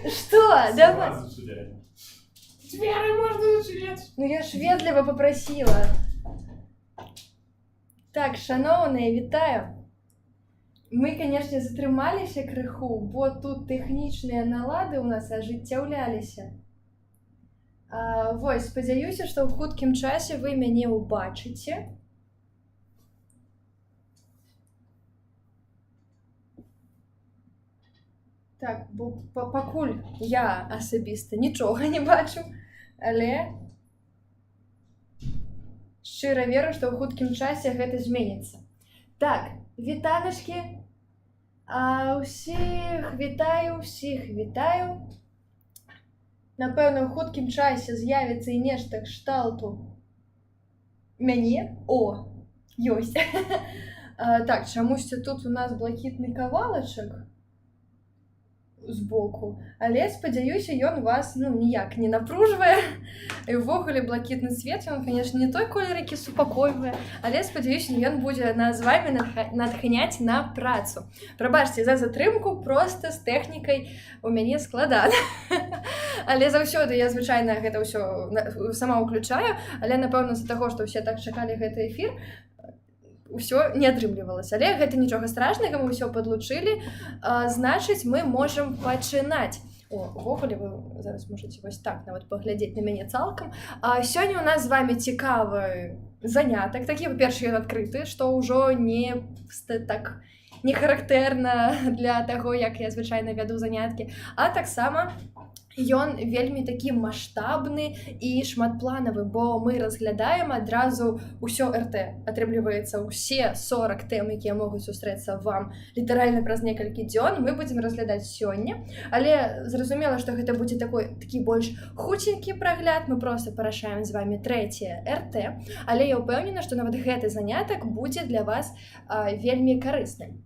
Что? Давай. Дверы можно зачинять. Ну я ж ведліва попросила. Так, шановні, вітаю. Ми, конечно, затрымаліся крыху, бо тут тэхнічныя налады ў нас ажыццяўляліся. Вось, спадзяюся, што ў хуткім часе вы мяне ўбачыце. Так, бо пакуль я асабіста нічога не бачу, але шчыра веру, што ў хуткім часе гэта зменіцца. Так, віталячкі, ўсіх вітаю. Напэўна, ў хуткім часе з'явіцца і нешта кшталту мяне. О, ёсць. Так, чамусьці тут у нас блакітны кавалачак збоку, але спадзяюся, ён вас ніяк не напружвае. І ўвогуле блакітны цвет, ён, конечно, не той колер, які супакойвае, але спадзяюся, ён будзе нас з вами натхняць на працу. Прабачце за затрымку, проста з тэхнікай у мяне складана. Але заўсёды я звычайна гэта ўсё сама ўключаю, але напэўна з-за таго, што ўсе так чакалі гэты эфір, ўсё не атрымлівалася, але гэта нічога страшнага, мы ўсё падлучылі, значыць, мы можам пачынаць. Увогуле вы зараз можаце вось так нават паглядзець на мяне цалкам. Сёння у нас з вами цікавы занятак, такі, па-першае, ён адкрыты, што ўжо не характэрна для таго, як я звычайна вяду заняткі, а таксама ён вельмі такі маштабны і шматпланавы, бо мы разглядаем адразу ўсё РТ. Атрымліваецца, усе 40 тэм, якія могуць сустрэцца вам літаральна праз некалькі дзён, мы будзем разглядаць сёння. Але зразумела, што гэта будзе такі больш хуценькі прагляд, мы проста парашаем з вами трэцяе РТ, але я ўпэўнена, што нават гэты занятак будзе для вас вельмі карысным.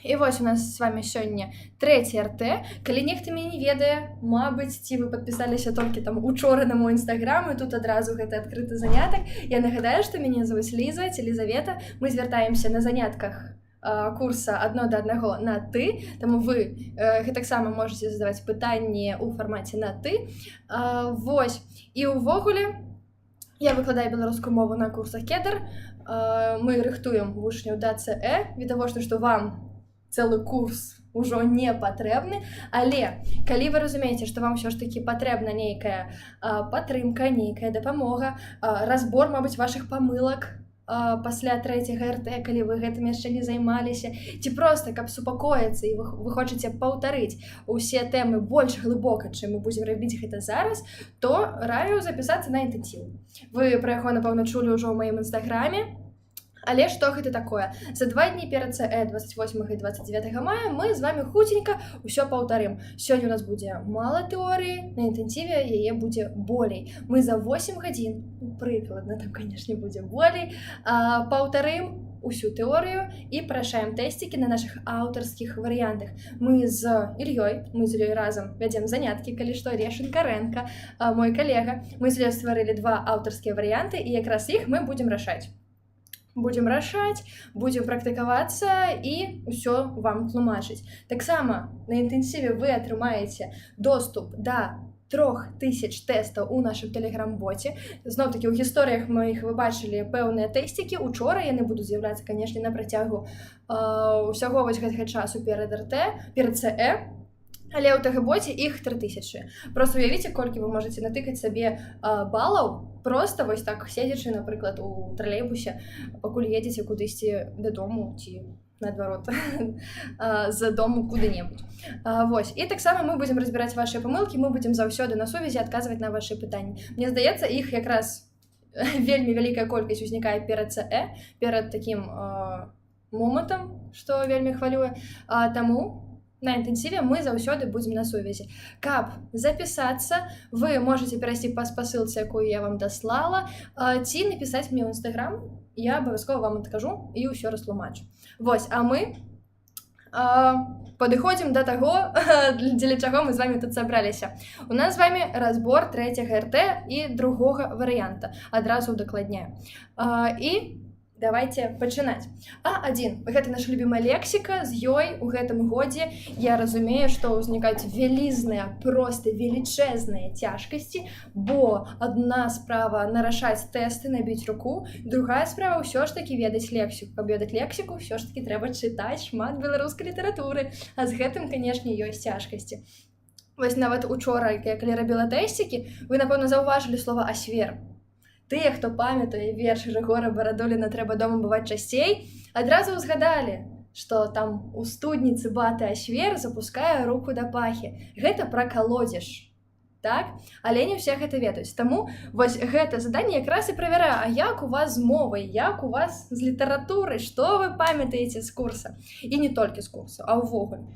І вось у нас з вами сёння трэці РТ. Калі нехта мяне не ведае, мабыць, ці вы падпісаліся толькі там учора на мой інстаграм, і тут адразу гэта адкрыты занятак. Я нагадаю, што мяне завуць Ліза ці Лізавета. Мы звяртаемся на занятках курса 1 да 1 на ты, таму вы гэтаксама можаце задаваць пытанні ў фармаце на ты. Вось. І ўвогуле я выкладаю беларускую мову на курсах Кедр. Мы рыхтуем вучняў да ЦЭ, відавочна, што вам цэлы курс ужо не патрэбны, але калі вы разумееце, што вам ўсё ж такі патрэбна нейкая падтрымка, нейкая дапамога, разбор, мабыць, вашых памылак пасля трэцяга РТ, калі вы гэтым яшчэ не займаліся, ці проста, каб супакоіцца і вы хочаце паўтарыць усе тэмы больш глыбока, чым мы будзем рабіць гэта зараз, то раю запісацца на інтэнсіў. Вы пра яго, напэўна, чулі ўжо ў маім інстаграме. Але што гэта такое? За 2 дні перад ЦЭ 28 і 29 мая мы з вами хуценька ўсё паўтарым. Сёння у нас будзе мала тэорыі, на інтэнсіве яе будзе болей. Мы за 8 гадзін, прыкладна, там, канешне, будзе болей, паўтарым усю тэорыю і парашаем тэсцікі на нашых аўтарскіх варыянтах. Мы з Ільёй разам вядзем заняткі, калі што, Решенкаренко, мой калега. Мы з Ільёй стварылі 2 аўтарскія варыянты, і якраз іх мы будзем рашаць. Будзем практыкавацца і ўсё вам тлумачыць. Таксама на інтэнсіве вы атрымаеце доступ да 3000 тэстаў у нашым тэлеграм-боце. Зноў-такі ў гісторыях моіх вы бачылі пэўныя тэсцікі. Учора яны будуць з'яўляцца, канешне, на працягу ўсяго вось гэтага часу перад ЦЭ. Але ў тэлеграм-боце іх 3000. Проста уявіце, колькі вы можаце натыкаць сабе балаў, проста вось так седзячы, напрыклад, у тралейбусе, пакуль едзеце кудысьці дадому ці наадварот з дому куды-небудзь. Вось. І таксама мы будзем разбіраць вашыя памылкі, мы будзем заўсёды на сувязі адказваць на вашы пытанні. Мне здаецца, іх якраз вельмі вялікая колькасць узнікае перад ЦЭ, перад такім момантам, што вельмі хвалюе. Таму на інтэнсіве мы заўсёды будзем на сувязі. Каб запісацца, вы можаце перайсці па спасылцы, якую я вам даслала, ці напісаць мне ў інстаграм, я абавязкова вам адкажу і ўсё растлумачу. Вось, а мы падыходзім да таго, дзеля чаго мы з вами тут сабраліся. У нас з вами разбор трэцяга РТ і другога варыянта. Адразу удакладняю. І Давайте пачынаць. А1 гэта наша любімая лексіка, з ёй у гэтым годзе я разумею, што ўзнікаюць вялізныя, проста велічэзныя цяжкасці, бо адна справа нарашаць тэсты, набіць руку, другая справа ўсё ж такі ведаць лексіку. Каб ведаць лексіку, ўсё ж такі трэба чытаць шмат беларускай літаратуры, а з гэтым, канешне, ёсць цяжкасці. Вось нават учора, калі рабіла тэсцікі, вы, напэўна, заўважылі слова «асвер». Тыя, хто памятае верш Рыгора Барадуліна «Трэба дома бываць часцей», адразу ўзгадалі, што там у студніцы баты Асвер запускае руку да пахі. Гэта пра калодзеж, так? Але не ўсе гэта ведаюць. Таму вось гэта заданне якраз і правярае, а як у вас з мовай, як у вас з літаратурай, што вы памятаеце з курса? І не толькі з курсу, а ўвогуле.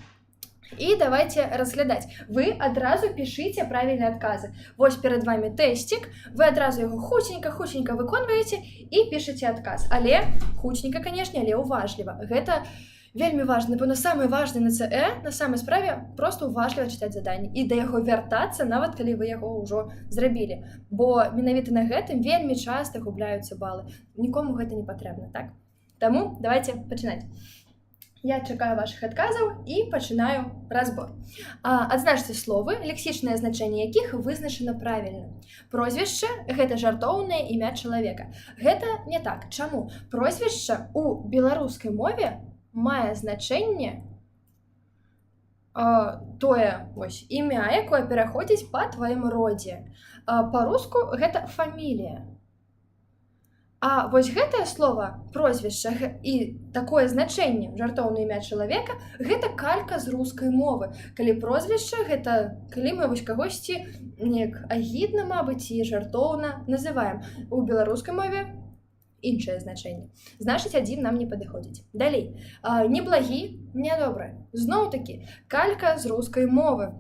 І давайте разглядаць. Вы адразу пішыце правільныя адказы. Вось перад вами тэсцік, вы адразу яго хуценька выконваеце і пішаце адказ. Але хуценька, канешне, але уважліва. Гэта вельмі важна. Напэўна, самае важнае на ЦЭ, на самай справе, проста уважліва чытаць заданне і да яго вяртацца, нават калі вы яго ўжо зрабілі. Бо менавіта на гэтым вельмі часта губляюцца балы. Нікому гэта не патрэбна, так? Таму давайте пачынаць. Я чакаю вашых адказаў і пачынаю разбор. Адзначце словы, лексічнае значэнне якіх вызначана правільна. Прозвішча – гэта жартоўнае імя чалавека. Гэта не так. Чаму? Прозвішча ў беларускай мове мае значэнне тое імя, якое пераходзіць па тваім родзе. Па-руску гэта фамілія. А вось гэтае слово, прозвішча і такое значэнне, жартоўнае імя чалавека, гэта калька з рускай мовы. Калі прозвішча, гэта калі мы вось кагосьці неяк агідна, мабыць, і жартоўна называем. У беларускай мове іншае значэнне. Значыць, адзін нам не падыходзіць. Далей. Неблагі, нядобры. Зноў-такі, калька з рускай мовы.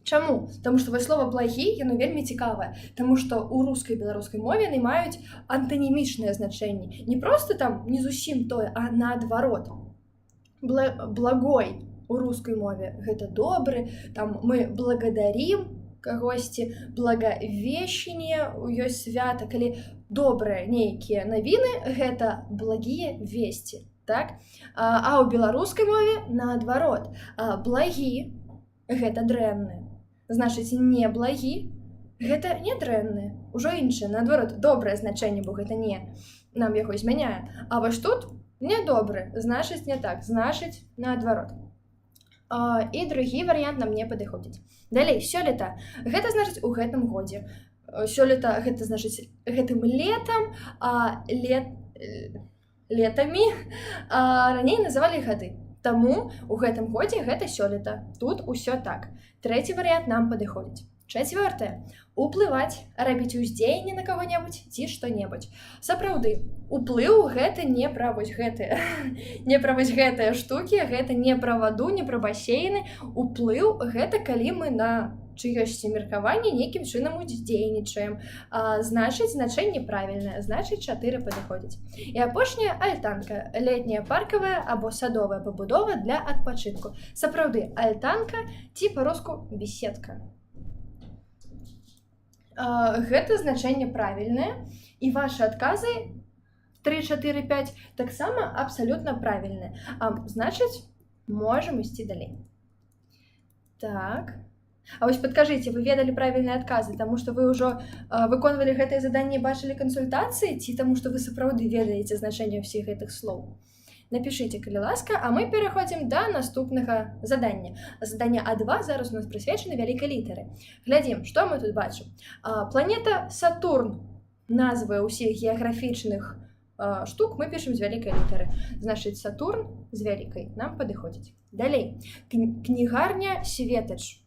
Чаму? Таму што вось слова «благі» яно вельмі цікавае, таму што ў рускай і беларускай мове яны маюць антанімічнае значэнне. Не проста там не зусім тое, а наадварот. Благой у рускай мове гэта добры, там мы благодарим кагосьці, благавещанне, ёсць свята, калі добрыя нейкія навіны, гэта благія весці, так? А ў беларускай мове наадварот. Благі гэта дрэнны. Значыць, неблагі гэта не дрэнны. Ужо іншае, наадварот, добрае значэнне, бо гэта не нам яго змяняе. А вось тут нядобры, значыць не так, значыць наадварот. І другі варыянт нам не падыходзіць. Далей, сёлета. Гэта значыць у гэтым годзе. Сёлета гэта значыць гэтым летам, летамі раней называлі гады. Таму у гэтым годзе гэта сёлета. Тут усё так. Трэці варыянт нам падыходзіць. Чацвёртае. Уплываць, рабіць уздзеянне на каго-небудзь ці што-небудзь. Сапраўды, уплыў гэта не пра вось гэтыя. Не пра вось гэтыя штукі, гэта не пра ваду, не пра басейны. Уплыў гэта калі мы на чыёсьці меркаванне нейкім чынам уздзейнічаем. Значыць, значэнне правільнае, значыць 4 падыходзіць. І апошняя альтанка. Летняя паркавая або садовая пабудова для адпачынку. Сапраўды, альтанка ці па-руску беседка. Гэта значэнне правільнае, і вашы адказы 3, 4, 5 таксама абсалютна правільныя. Значыць, можам ісці далей. Так. А вось падкажыце, вы ведалі правільныя адказы, таму што вы ўжо выконвалі гэтае заданне і бачылі кансультацыі, ці таму што вы сапраўды ведаеце значэнне ўсіх гэтых слоў? Напішыце, калі ласка, а мы пераходзім да наступнага задання. Задання А2 зараз у нас прысвечана вялікай літары. Глядзім, што мы тут бачым. Планета Сатурн. Назвы ўсіх геаграфічных штук мы пішам з вялікай літары. Значыць, Сатурн з вялікай нам падыходзіць. Далей. Кнігарня Светач.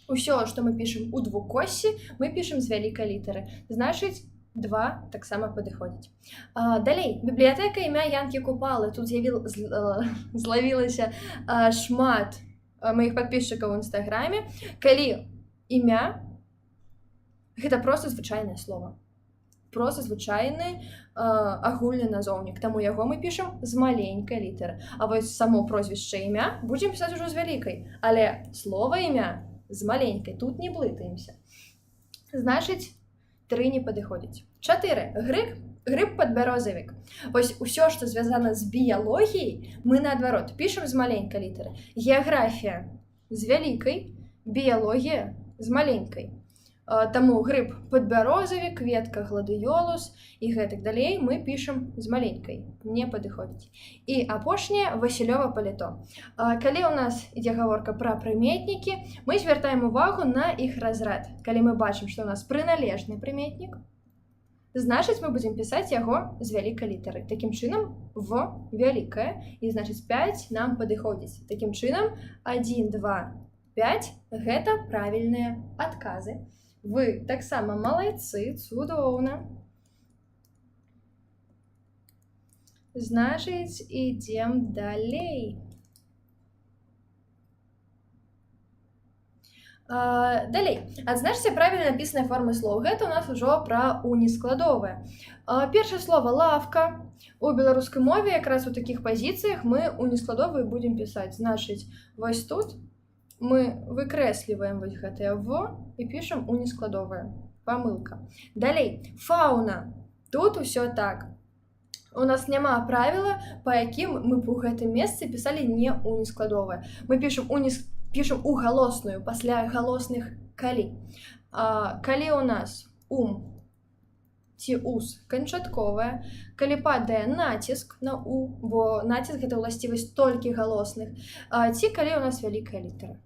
Усё, што мы пішам у двукоссі, мы пішам з вялікай літары. Значыць, 2 таксама падыходзіць. Далей, бібліятэка імя Янкі Купалы. Тут злавілася шмат маіх падпісчыкаў у інстаграме. Калі імя, гэта проста звычайнае слово. Проста звычайны агульны назоўнік. Таму яго мы пішам з маленькай літары. А вось само прозвішча імя будзем пісаць ужо з вялікай. Але слова імя з маленькай. Тут не блытаемся. Значыць, 3 не падыходзіць. 4. Грек Гриб падбярозавік. Вось усё, што звязана з біялогіяй, мы наадварот пішам з маленькай літары. Геаграфія з вялікай, біялогія з маленькай. Таму грыб падбярозавік, кветка гладыёлус і гэтак далей мы пішам з маленькай, не падыходзіць. І апошняе Васілёва паліто. Калі ў нас ідзе гаворка пра прыметнікі, мы звяртаем увагу на іх разрад. Калі мы бачым, што ў нас прыналежны прыметнік, значыць мы будзем пісаць яго з вялікай літары. Такім чынам В вялікая, і значыць 5 нам падыходзіць. Такім чынам 1, 2, 5 гэта правільныя адказы. Вы таксама малайцы, цудоўна. Значыць, ідзем далей. Далей. Адзначце правільна напісаныя формы слоў. Гэта ў нас ужо пра унескладовыя. Першае слова лавка. У беларускай мове якраз у такіх пазіцыях мы унескладовыя будзем пісаць. Значыць, вось тут мы выкрэсліваем вось гэтае В і пішам унескладовае. Памылка. Далей. Фауна. Тут усё так. У нас няма правіла, па якім мы ў гэтым месцы пісалі не унескладовае. Мы пішам у галосную пасля галосных калі. Калі ў нас ці ус канчатковая, калі падае націск на у, бо націск гэта ўласцівасць толькі галосных, ці калі ў нас вялікая літара.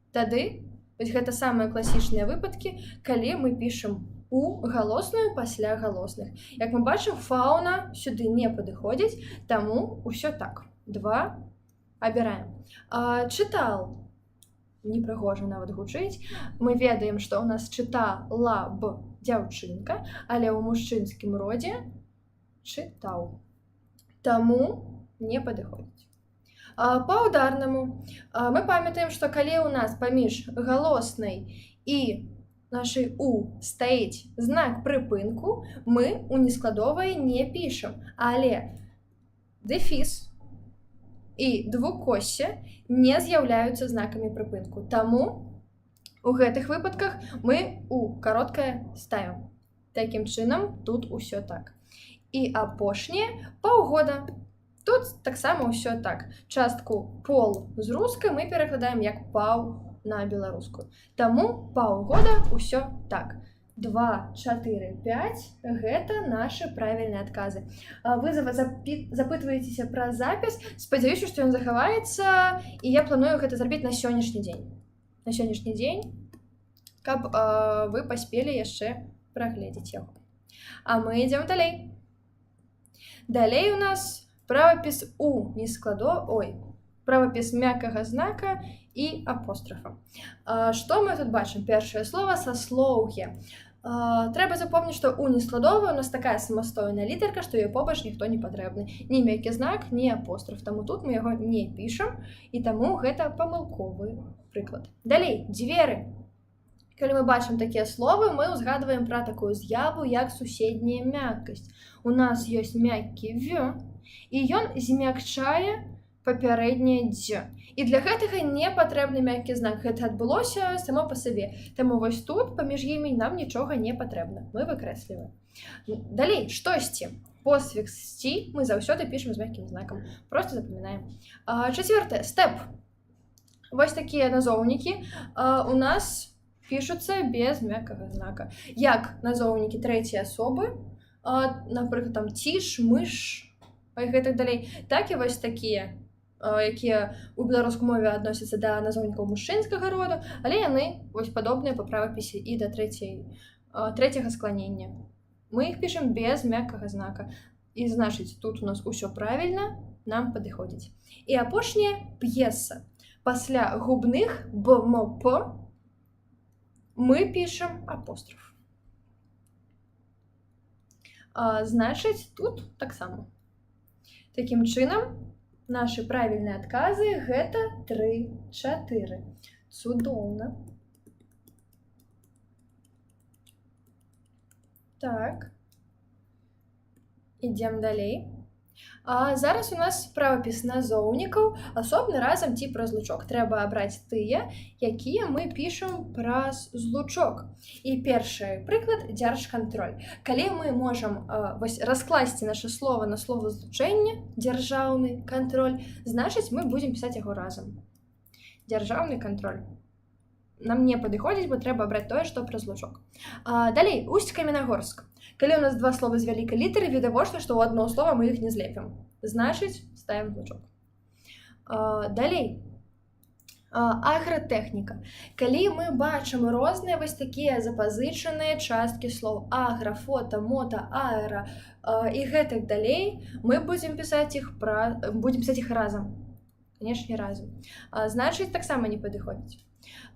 Тады вось гэта самыя класічныя выпадкі, калі мы пішам у галосную пасля галосных. Як мы бачым, фауна сюды не падыходзіць, таму ўсё так. 2 абіраем. Чытал. Непрыгожа нават гучыць. Мы ведаем, што ў нас чытала б дзяўчынка, але ў мужчынскім родзе чытаў. Таму не падыходзіць. Па ўдарнаму мы памятаем, што калі ў нас паміж галоснай і нашай у стаіць знак прыпынку, мы унескладовае не пішам, але дэфіс і двукоссе не з'яўляюцца знакамі прыпынку. Таму у гэтых выпадках мы у кароткае ставім. Такім чынам тут усё так. І апошняе паўгода. Тут таксама ўсё так. Частку пол з рускай мы перакладаем як паў на беларускую. Таму паўгода ўсё так. 2, 4, 5 гэта нашы правільныя адказы. Вы запытваецеся пра запіс. Спадзяюся, што ён захаваецца, і я планую гэта зрабіць на сённяшні дзень. На сённяшні дзень, каб вы паспелі яшчэ прагледзець яго. А мы ідзем далей. Далей у нас правапіс правапіс мяккага знака і апострафа. Што мы тут бачым? Першае слова саслоўе. Трэба запомніць, што унескладовая у нас такая самастойная літарка, што ёй побач ніхто не патрэбны. Ні мяккі знак, ні апостраф. Таму тут мы яго не пішам, і таму гэта памылковы прыклад. Далей, дзверы. Калі мы бачым такія словы, мы ўзгадваем пра такую з'яву, як суседняя мяккасць. У нас ёсць мяккі «в», і ён змякчае папярэдняе «дз». І для гэтага не патрэбны мяккі знак. Гэта адбылося само па сабе. Таму вось тут паміж імі нам нічога не патрэбна. Мы выкрэсліваем. Далей, штосьці. Посфікс «сці» мы заўсёды пішам з мяккім знакам. Проста запамінаем. Чацвёртае. Стэп. Вось такія назоўнікі у нас пішуцца без мяккага знака. Як назоўнікі трэцяй асобы, напрыклад, там ціш, мыш, і гэтак далей, так і вось такія, якія ў беларускай мове адносяцца да назоўнікаў мужчынскага роду, але яны вось падобныя па правапісе і да трэцяга скланення. Мы іх пішам без мяккага знака. І значыць, тут у нас усё правільна, нам падыходзіць. І апошняе п'еса. Пасля губных б-м-п мы пішам апостраф. Значыць, тут таксама. Такім чынам, нашы правільныя адказы гэта 3, 4. Цудоўна. Так. Ідзем далей. А зараз у нас правапіс назоўнікаў асобны разам ці праз лучок. Трэба абраць тыя, якія мы пішам праз злучок. І першы прыклад дзяржкантроль. Калі мы можам раскласці наша слова на словазлучэнне дзяржаўны кантроль, значыць мы будзем пісаць яго разам. Дзяржаўны кантроль. Нам не падыходзіць, бо трэба абраць тое, што праз лучок. Далей, Усть-Каменагорск. Калі у нас два слова з вялікай літары, відавочна, што ў адно слова мы іх не злепім. Значыць, ставім лучок. Далей, агратэхніка. Калі мы бачым розныя вось такія запазычаныя часткі слоў агра, фота, мота, аэра і гэтак далей, мы будзем пісаць іх разам. Канешне, разам. Значыць, таксама не падыходзіць.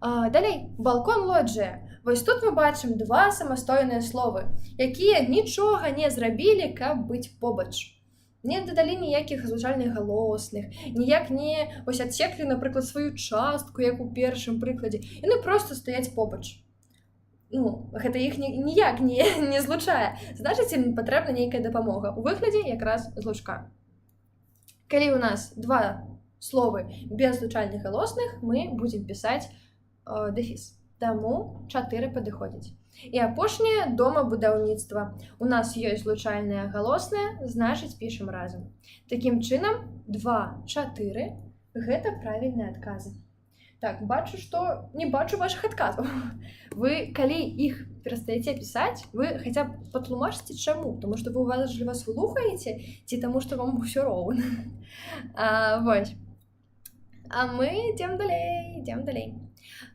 Далей, балкон-лоджыя. Вось тут мы бачым два самастойныя словы, якія нічога не зрабілі, каб быць побач. Не дадалі ніякіх звучальных галосных, ніяк не адсеклі, напрыклад, сваю частку, як у першым прыкладзе. Яны проста стаяць побач. Гэта іх ніяк не злучае. Значыць, ім патрэбна нейкая дапамога. У выглядзе якраз злучка. Калі у нас два словы без звучальных галосных, мы будзем пісаць дэфіс. Таму 4 падыходзіць. І апошняе домабудаўніцтва. У нас ёсць звучальныя галосныя, значыць пішам разам. Такім чынам 2, 4 гэта правільныя адказы. Так, бачу, што не бачу вашых адказаў. Вы, калі іх перастаеце пісаць, вы хаця б патлумачце чаму, таму што вы уважліва слухаеце ці таму што вам усё роўна. Вось. А мы ідзем далей.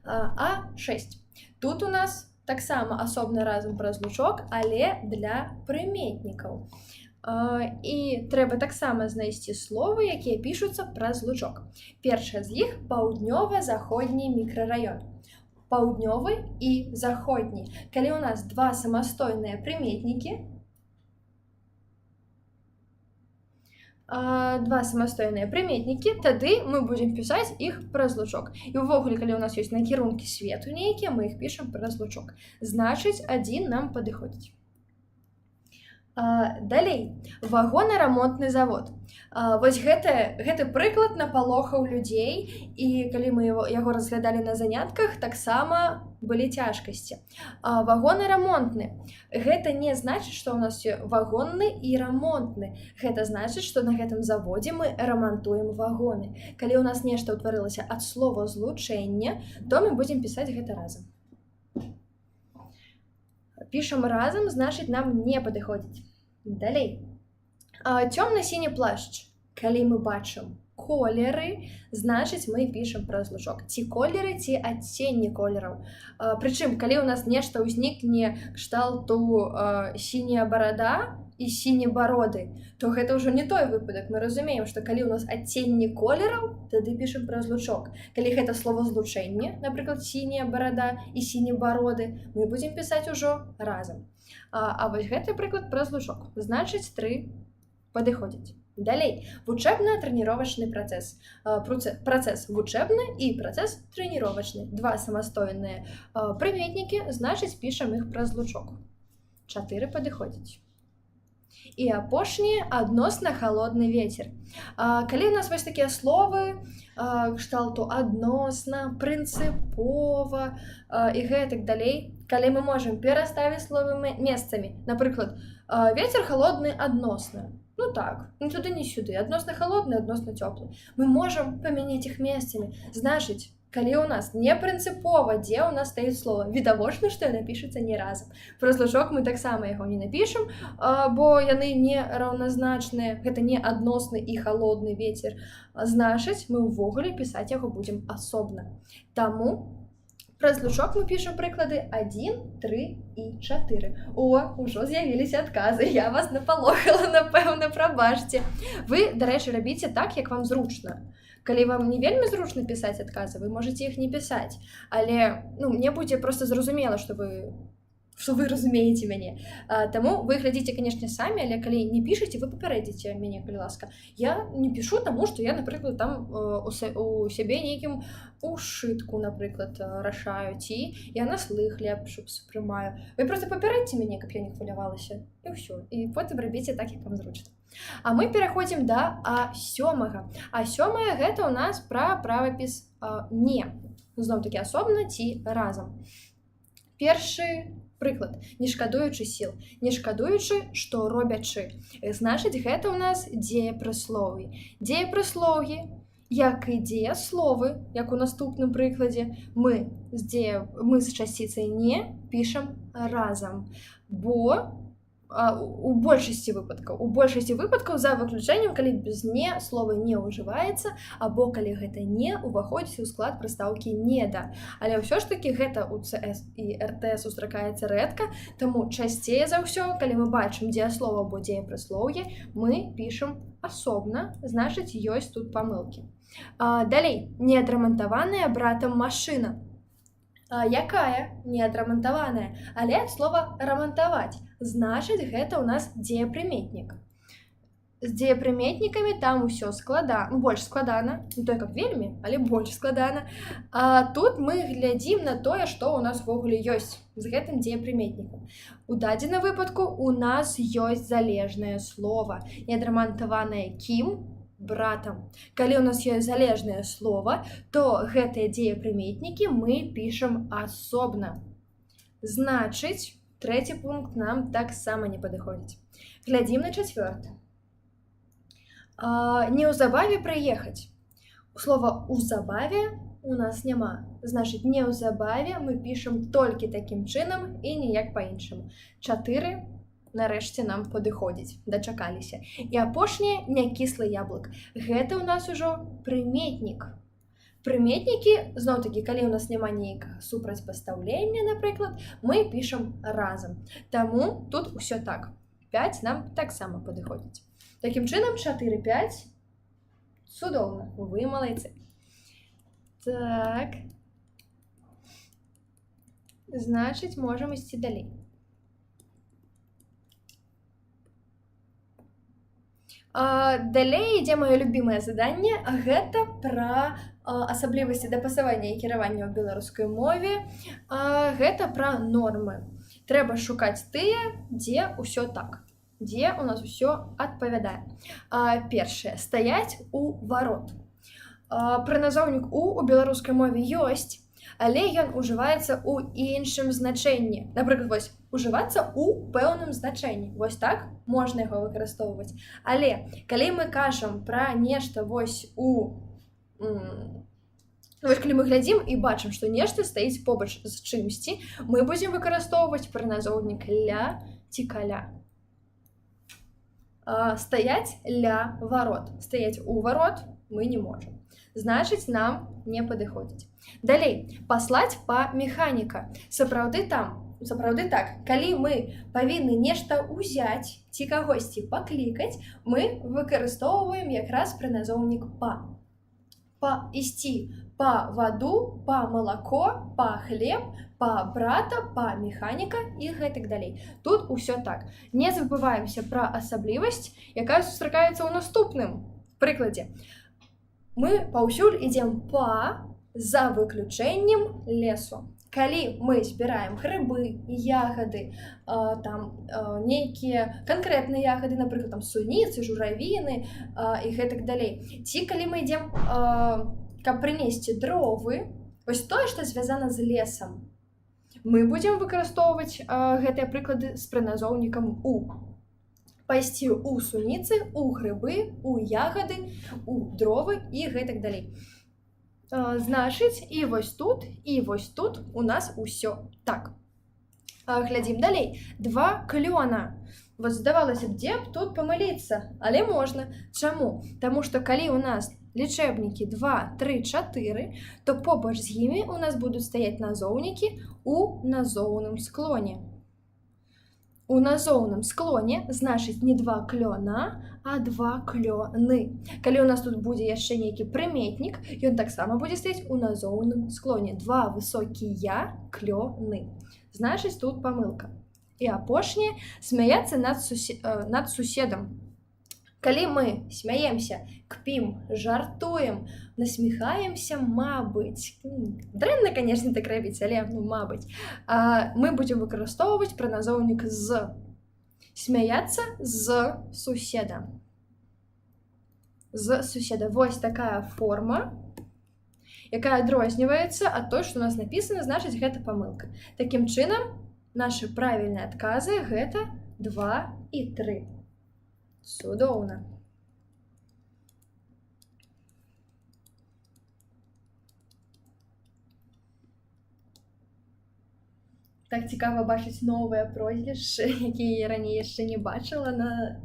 А6. Тут у нас таксама асобны разам праз лучок, але для прыметнікаў. І трэба таксама знайсці словы, якія пішуцца праз лучок. Першае з іх паўднёва-заходні мікрараён. Паўднёвы і заходні. Калі у нас два самастойныя прыметнікі, тады мы будзем пісаць іх праз лучок. І ўвогуле, калі у нас ёсць накірункі свету нейкія, мы іх пішам праз лучок. Значыць, адзін нам падыходзіць. Далей, вагонарамонтны завод. Вось гэты прыклад напалохаў людзей, і калі мы яго разглядалі на занятках, таксама былі цяжкасці. Вагонарамонтны. Гэта не значыць, што ў нас вагонны і рамонтны. Гэта значыць, што на гэтым заводзе мы рамантуем вагоны. Калі ў нас нешта ўтварылася ад слова злучэння, то мы будзем пісаць гэта разам. Пішам разам, значыць, нам не падыходзіць. Далей. Цёмна-сіні плашч. Калі мы бачым колеры, значыць, мы пішам праз лучок. Ці колеры, ці адценні колераў. Прычым, калі ў нас нешта ўзнікне кшталту сіняя барада і сінебароды, то гэта ўжо не той выпадак. Мы разумеем, што калі ў нас адценні колераў, тады пішам праз лучок. Калі гэта словазлучэнне, напрыклад, сіняя барада і сінебароды, мы будзем пісаць ужо разам. А вось гэты прыклад праз лучок. Значыць, 3 падыходзіць. Далей, вучэбна-трэніровачны працэс. Працэс вучэбны і працэс трэніровачны. Два самастойныя прыметнікі, значыць, пішам іх праз лучок. 4 падыходзіць. І апошні адносна халодны вецер. Калі у нас вось такія словы кшталту адносна, прынцыпова і гэтак далей, калі мы можам пераставіць словы месцамі, напрыклад, вецер халодны адносна. Ну так, ні туды, ні сюды. Адносна халодны, адносна цёплы. Мы можам памяняць іх месцамі. Значыць, калі ў нас не прынцыпова, дзе ў нас стаіць слова, відавочна, што яна пішацца не разам. Праз лучок мы таксама яго не напішам, бо яны не раўназначныя. Гэта не адносны і халодны вецер. Значыць, мы ўвогуле пісаць яго будзем асобна. Таму праз лучок мы пішам прыклады 1, 3 і 4. Ужо з'явіліся адказы. Я вас напалохала, напэўна, прабачце. Вы, дарэчы, рабіце так, як вам зручна. Калі вам не вельмі зручна пісаць адказы, вы можаце іх не пісаць. Але мне будзе проста зразумела, што вы што вы разумееце мяне. Таму вы глядзіце, канешне, самі, але калі не пішаце, вы папярэдзіце мяне, калі ласка. Я не пішу, таму што я, напрыклад, там у сябе нейкім ушытку, напрыклад, рашаю, ці я на слых лепш успрымаю. Вы проста папярэдзьце мяне, каб я не хвалявалася, і ўсё. І потым рабіце так, як вам зручна. А мы пераходзім да А7. А7 гэта ў нас пра правапіс не. Зноў-такі асобна ці разам. Першы прыклад. Не шкадуючы сіл. Не шкадуючы, што робячы. Значыць, гэта ў нас дзеепрыслоўі. Дзеепрыслоўі, як і дзеясловы, як у наступным прыкладзе, мы з часціцай не пішам разам. Бо у большасці выпадкаў за выключэннем, калі без не слова не ўжываецца, або калі гэта не уваходзіць у склад прыстаўкі неда. Але ўсё ж такі гэта у CS і РТ сустракаецца рэдка, таму часцей за ўсё, калі мы бачым дзеяслова або дзеепрыслоўе, мы пішам асобна, значыць, ёсць тут памылкі. Далей, неадрамантаваная братам машына. Якая неадрамантаваная, але слова рамантаваць. Значыць, гэта ў нас дзеепрыметнік. З дзеепрыметнікамі там усё больш складана, не той, каб вельмі, але больш складана. А тут мы глядзім на тое, што ў нас увогуле ёсць з гэтым дзеепрыметнікам. У дадзеным выпадку у нас ёсць залежнае слова, неадрамантаванае кім? Братам. Калі ў нас ёсць залежнае слова, то гэтыя дзеепрыметнікі мы пішам асобна. Значыць, трэці пункт нам таксама не падыходзіць. Глядзім на чацвёрты. Неўзабаве прыехаць. Слова «узабаве» у нас няма. Значыць, неўзабаве мы пішам толькі такім чынам і ніяк па-іншаму. 4 нарэшце нам падыходзіць, дачакаліся. І апошняе някіслы яблык. Гэта ў нас ужо прыметнік. Прыметнікі, зноў-такі, калі ў нас няма нейкага супрацьпастаўлення, напрыклад, мы пішам разам. Таму тут усё так. 5 нам таксама падыходзіць. Такім чынам, 4-5. Цудоўна, вы малайцы. Так. Значыць, можам ісці далей. Далей ідзе маё любімае заданне, гэта пра асаблівасці дапасавання і кіравання ў беларускай мове. Гэта пра нормы. Трэба шукаць тыя, дзе ўсё так, дзе ў нас усё адпавядае. Першае, стаяць у варот. Прыназоўнік у беларускай мове ёсць, але ён ужываецца ў іншым значэнні. Напрыклад, вось, ужывацца ў пэўным значэнні. Вось так можна яго выкарыстоўваць. Але калі мы кажам пра нешта вось вось калі мы глядзім і бачым, што нешта стаіць побач з чымсьці, мы будзем выкарыстоўваць прыназоўнік ля ці каля. Стаяць ля варот. Стаяць у варот мы не можам. Значыць, нам не падыходзіць. Далей, паслаць па механіка. Сапраўды так, калі мы павінны нешта ўзяць ці кагосьці паклікаць, мы выкарыстоўваем якраз прыназоўнік па. Ісці па ваду, па малако, па хлеб, па брата, па механіка і гэтак далей. Тут усё так. Не забываемся пра асаблівасць, якая сустракаецца ў наступным прыкладзе. Мы паўсюль ідзем па за выключэннем лесу. Калі мы збіраем грыбы, ягады, нейкія канкрэтныя ягады, напрыклад, там суніцы, журавіны і гэтак далей. Ці калі мы ідзем, каб прынесці дровы, вось тое, што звязана з лесам, мы будзем выкарыстоўваць гэтыя прыклады з прыназоўнікам у. Пайсці ў суніцы, у грыбы, у ягады, у дровы і гэтак далей. Значыць, і вось тут у нас усё так. Глядзім далей. 2 клёна. Вот здавалася б, дзе б тут памыліцца, але можна. Чаму? Таму што калі ў нас лічэбнікі 2, 3, 4, то побач з імі у нас будуць стаяць назоўнікі ў назоўным склоне. у назоўным склоне, значыць не 2 клёна, а 2 клёны. Калі ў нас тут будзе яшчэ нейкі прыметнік, ён таксама будзе стаяць у назоўным склоне. 2 высокія клёны. Значыць, тут памылка. І апошняе, смяяцца над суседам. Калі мы смяемся, кпім, жартуем, насміхаемся, мабыць, дрэнна, канешне, так рабіць, але, мабыць, мы будзем выкарыстоўваць прыназоўнік з. Смяяцца з суседа. З суседа. Вось такая форма, якая адрозніваецца ад той, што у нас напісана, значыць, гэта памылка. Такім чынам, нашы правільныя адказы гэта 2 і 3. Цудоўна. Так цікава бачыць новыя прозвішчы, якія я раней яшчэ не бачыла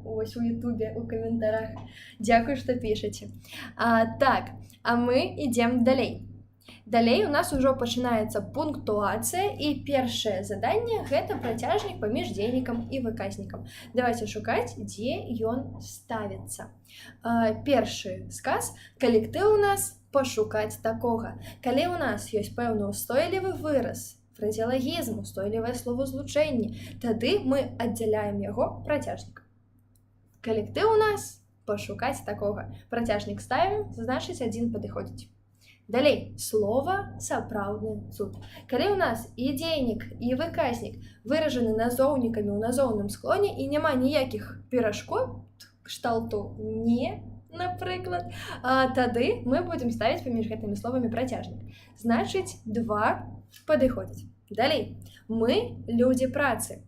вось у Ютубе, у каментарах. Дзякуй, што пішаце. Так, а мы ідзем далей. Далей у нас ужо пачынаецца пунктуацыя, і першае заданне гэта працяжнік паміж дзейнікам і выказнікам. Давайце шукаць, дзе ён ставіцца. Першы сказ. Калектыў у нас пашукаць такога. Калі у нас ёсць пэўны ўстойлівы выраз, фразеалагізм, устойлівае словазлучэнне, тады мы аддзяляем яго працяжнік. Калектыў у нас пашукаць такога. Працяжнік ставім, значыць, адзін падыходзіць. Далей, слова сапраўдны цуд. Калі ў нас і дзейнік, і выказнік выражаны назоўнікамі ў назоўным склоне і няма ніякіх перашкод, кшталту не, напрыклад, тады мы будзем ставіць паміж гэтымі словамі працяжнік. Значыць, 2 падыходзіць. Далей, мы людзі працы.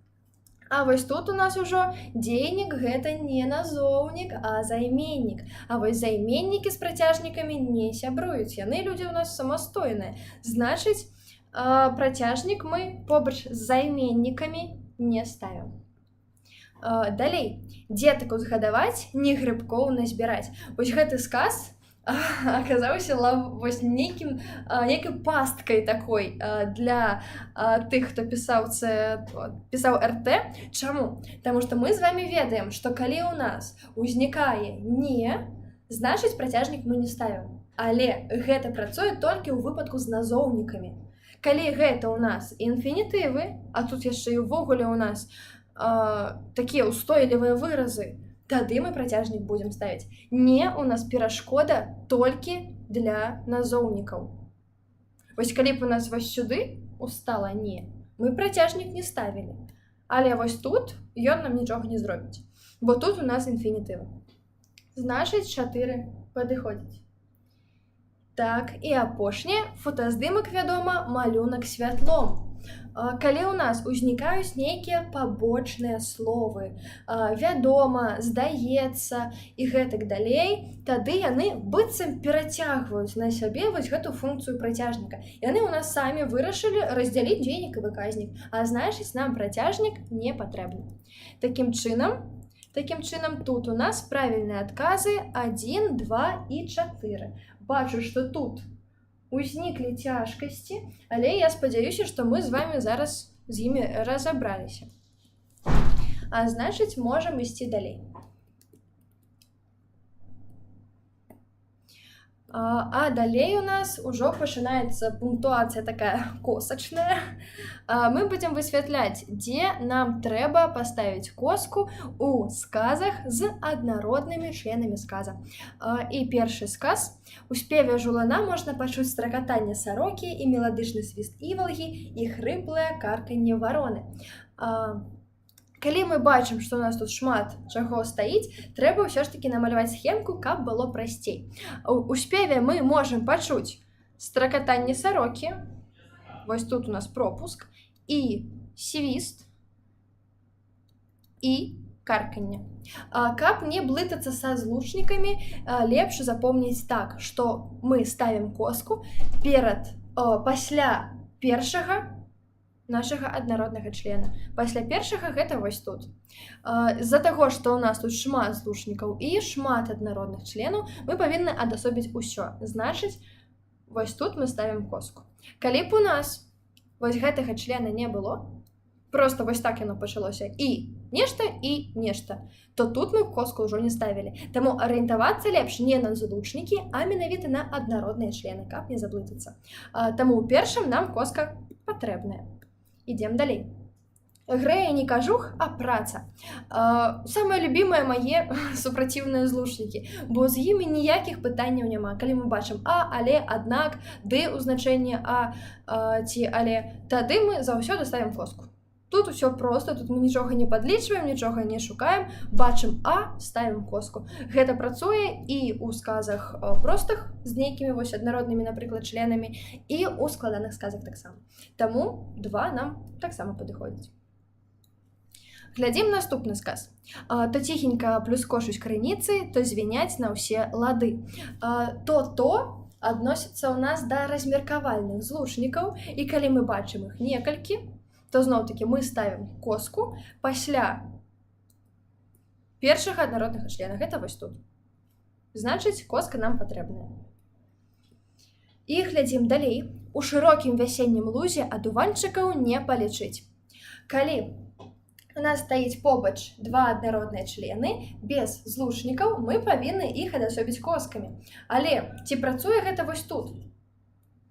А вось тут у нас ужо дзейнік гэта не назоўнік, а займеннік. А вось займеннікі з працяжнікамі не сябруюць. Яны людзі ў нас самастойныя. Значыць, працяжнік мы побач з займеннікамі не ставім. Далей, дзетак узгадаваць, не грыбкоў назбіраць. Вось гэты сказ аказаўся нейкай пасткай такой для тых, хто пісаў РТ. Чаму? Таму што мы з вамі ведаем, што калі ў нас узнікае не, значыць працяжнік мы не ставім. Але гэта працуе толькі ў выпадку з назоўнікамі. Калі гэта ў нас інфінітывы, а тут яшчэ і ўвогуле ў нас такія ўстойлівыя выразы, тады мы працяжнік будзем ставіць. Не, у нас перашкода толькі для назоўнікаў. Вось калі б у нас вось сюды устала не, мы працяжнік не ставілі. Але вось тут ён нам нічога не зробіць. Бо тут у нас інфінітывы. Значыць, 4 падыходзіць. Так, і апошняе, фотаздымак, вядома, малюнак святлом. Калі ў нас узнікаюць нейкія пабочныя словы, вядома, здаецца і гэтак далей, тады яны быццам перацягваюць на сябе вось гэту функцыю працяжніка. Яны ў нас самі вырашылі раздзяліць дзейнік і выказнік, а значыць, нам працяжнік не патрэбны. Такім чынам, тут у нас правільныя адказы 1, 2 і 4. Бачу, што тут узніклі цяжкасці, але я спадзяюся, што мы з вамі зараз з імі разабраліся. А значыць, можам ісці далей. А далей у нас ужо пачынаецца пунктуацыя такая косачная. Мы будзем высвятляць, дзе нам трэба паставіць коску ў сказах з аднароднымі членамі сказа. І першы сказ. У спеве жулана можна пачуць стракатанне сарокі і меладычны свіст івалгі і хрыплае карканне вароны. Калі мы бачым, што у нас тут шмат чаго стаіць, трэба ўсё ж такі намаляваць схемку, каб было прасцей. У спеве мы можам пачуць стракатанне сарокі, вось тут у нас пропуск, і свіст, і карканне. Каб не блытацца са злучнікамі, лепш запомніць так, што мы ставім коску пасля першага нашага аднароднага члена. Пасля першага гэта вось тут. З-за таго, што ў нас тут шмат злучнікаў і шмат аднародных членаў, мы павінны адасобіць усё. Значыць, вось тут мы ставім коску. Калі б у нас вось гэтага члена не было, Просто вось так яно пачалося і нешта, то тут мы коску ўжо не ставілі. Таму арыентавацца лепш не на злучнікі, а менавіта на аднародныя члены, каб не заблытацца. Таму ў першым нам коска патрэбная. Ідзем далей. Грэя не кажух, а праца. Самае любімае мае супраціўныя злучнікі, бо з імі ніякіх пытанняў няма. Калі мы бачым але, аднак, ды ў значэнні ці але, тады мы заўсёды ставім коску. Тут усё проста, тут мы нічога не падлічваем, нічога не шукаем, бачым ставім коску. Гэта працуе і ў сказах простых з нейкімі вось аднароднымі, напрыклад, членамі, і ў складаных сказах таксама. Таму 2 нам таксама падыходзіць. Глядзім наступны сказ. То ціхенька плюскочуць крыніцы, то звіняць на ўсе лады. То адносіцца ў нас да размеркавальных злучнікаў, і калі мы бачым іх некалькі, то зноў-такі мы ставім коску пасля першага аднароднага члена. Гэта вось тут. Значыць, коска нам патрэбная. І глядзім далей. У шырокім вясеннім лузе адуванчыкаў не палічыць. Калі у нас стаіць побач 2 аднародныя члены без злучнікаў, мы павінны іх адасобіць коскамі. Але ці працуе гэта вось тут?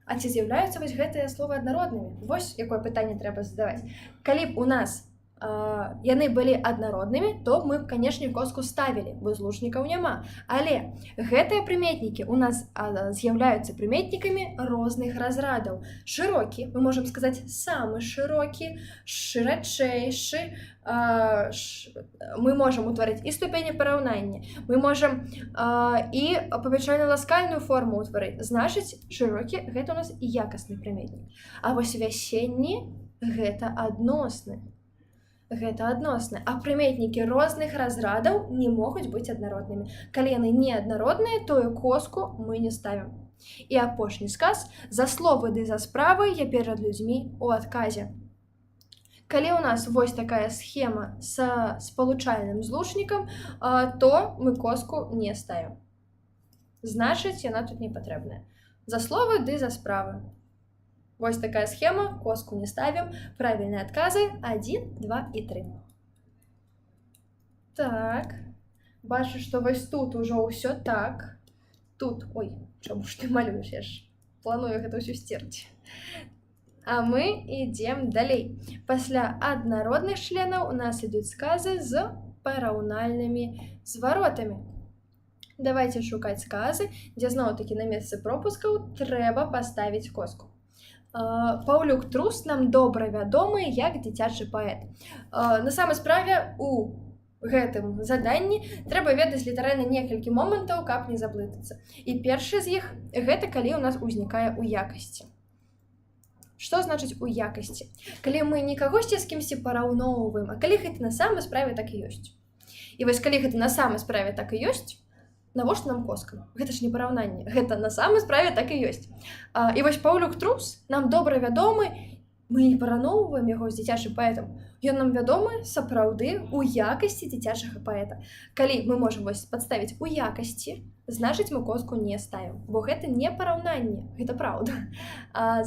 А ці з'яўляюцца вось гэтыя словы аднароднымі? Вось якое пытанне трэба задаваць. Калі б у нас яны былі аднароднымі, то мы б, канешне, коску ставілі, бо злучнікаў няма. Але гэтыя прыметнікі у нас з'яўляюцца прыметнікамі розных разрадаў. Шырокі, мы можам сказаць самы шырокі, шырачэйшы, мы можам утварыць і ступені параўнання, мы можам і павелічальна-ласкальную форму ўтварыць. Значыць, шырокі гэта у нас якасны прыметнік. А вось вясенні гэта адносны. А прыметнікі розных разрадаў не могуць быць аднароднымі. Калі яны не аднародныя, то і коску мы не ставім. І апошні сказ. За словы ды за справы я перад людзьмі ў адказе. Калі ў нас вось такая схема са спалучальным злучнікам, то мы коску не ставім. Значыць, яна тут не патрэбная. За словы ды за справы. Вось такая схема, коску не ставім. Правільныя адказы 1, 2 і 3. Так, бачу, што вось тут ужо ўсё так. Тут, чаму ж ты малюеш, я ж планую гэта ўсё сцерці. А мы ідзем далей. Пасля аднародных членаў у нас ідуць сказы з параўнальнымі зваротамі. Давайце шукаць сказы, дзе зноў-такі на месцы пропускаў трэба паставіць коску. Паўлюк Трус нам добра вядомы як дзіцячы паэт. На самай справе у гэтым заданні трэба ведаць літаральна некалькі момантаў, каб не заблытацца. І першы з іх гэта калі ў нас узнікае ў якасці. Што значыць у якасці? Калі мы не кагосьці з кімсьці параўноўваем, а калі гэта на самай справе так і ёсць. І вось калі гэта на самай справе так і ёсць, навошта нам коска? Гэта ж не параўнанне. Гэта на самай справе так і ёсць. І вось Паўлюк Трус нам добра вядомы, мы не параўноўваем яго з дзіцячым паэтам. Ён нам вядомы сапраўды ў якасці дзіцячага паэта. Калі мы можам вось падставіць у якасці, значыць мы коску не ставім, бо гэта не параўнанне, гэта праўда.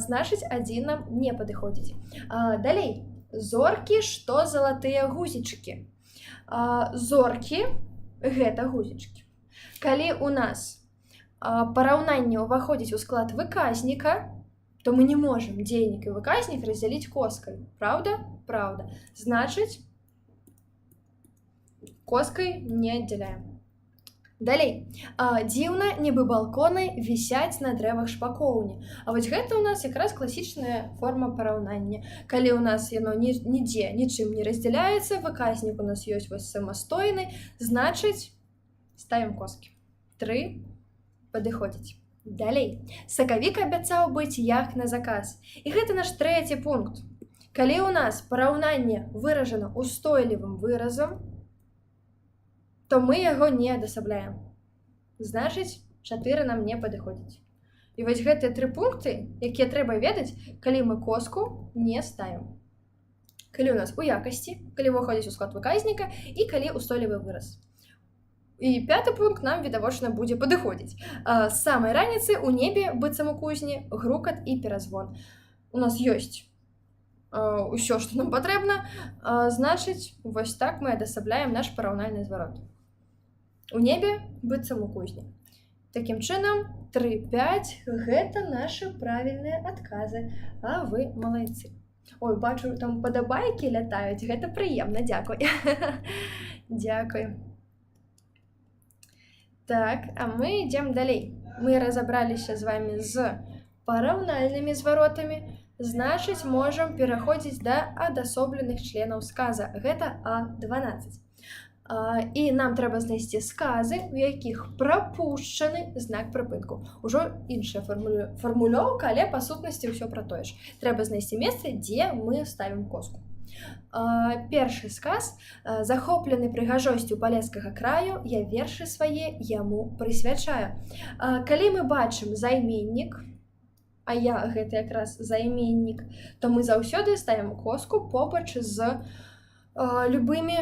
Значыць, 1 нам не падыходзіць. Далей. Зоркі, што залатыя гузічкі. Зоркі гэта гузічкі. Калі у нас параўнанне ўваходзіць у склад выказніка, то мы не можам дзейнік і выказнік раздзяліць коскай. Праўда? Праўда. Значыць, коскай не аддзяляем. Далей. Дзіўна, нібы балконы вісяць на дрэвах шпакоўні. А вось гэта ў нас якраз класічная форма параўнання. Калі ў нас яно нідзе нічым не раздзяляецца, выказнік у нас ёсць вось самастойны, значыць, ставім коски. 3 падыходзіць. Далей. Сакавік абяцаў быць як на заказ. І гэта наш 3-й пункт. Калі ў нас параўнанне выражана устойлівым выразам, то мы яго не адасабляем. Значыць, 4 нам не падыходзіць. І вось гэтыя 3 пункты, якія трэба ведаць, калі мы коску не ставім. Калі ў нас у якасці, калі ўваходзіць у склад выказніка і калі устойлівы выраз. І 5-й пункт нам відавочна будзе падыходзіць. З самай раніцы ў небе, быццам у кузні, грукат і перазвон. У нас ёсць ўсё, што нам патрэбна, значыць, вось так мы адасабляем наш параўнальны зварот. У небе быццам у кузні. Такім чынам, 3-5 гэта нашы правільныя адказы, а вы малайцы. Ой, бачу, там падабайкі лятаюць, гэта прыемна, дзякуй. Дзякуй. Так, а мы ідзем далей. Мы разабраліся з вамі з параўнальнымі зваротамі, значыць, можам пераходзіць да адасобленых членаў сказа. Гэта А12. І нам трэба знайсці сказы, у якіх прапушчаны знак прыпынку. Ужо іншая фармулёўка, але па сутнасці ўсё пра тое ж. Трэба знайсці месца, дзе мы ставім коску. Першы сказ. Захоплены прыгажосцю палескага краю, я вершы свае яму прысвячаю. Калі мы бачым займеннік, а я гэта якраз займеннік, то мы заўсёды ставім коску побач з любымі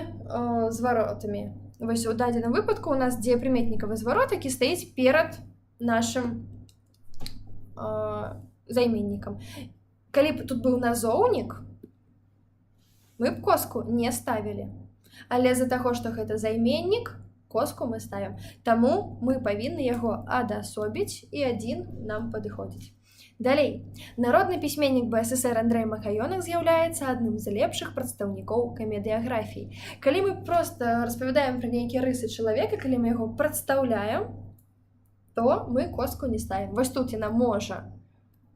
зваротамі. Вось у дадзеным выпадку у нас дзеепрыметнікавы зварот, які стаіць перад нашым займеннікам. Калі б тут быў назоўнік, мы б коску не ставілі. Але з-за таго, што гэта займеннік, коску мы ставім. Таму мы павінны яго адасобіць, і адзін нам падыходзіць. Далей. Народны пісьменнік БССР Андрэй Макаёнак з'яўляецца адным з лепшых прадстаўнікоў камедыяграфіі. Калі мы проста распавядаем пра нейкія рысы чалавека, калі мы яго прадстаўляем, то мы коску не ставім. Вось тут яна можа,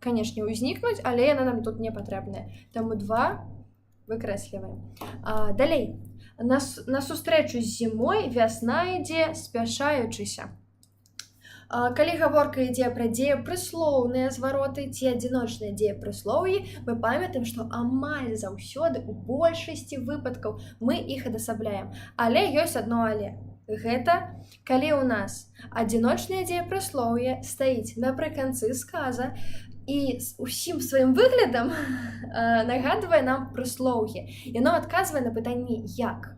канешне, узнікнуць, але яна нам тут не патрэбная. Таму 2 выкрэсліваем. Далей. На сустрэчу з зімой вясна ідзе спяшаючыся. Калі гаворка ідзе пра дзеепрыслоўныя звароты ці адзіночныя дзеепрыслоўі, мы памятаем, што амаль заўсёды у большасці выпадкаў мы іх адасабляем. Але ёсць адно але. Гэта калі ў нас адзіночнае дзеепрыслоўе стаіць напрыканцы сказа і усім сваім выглядам нагадвае нам прыслоўе. Яно адказвае на пытанне як.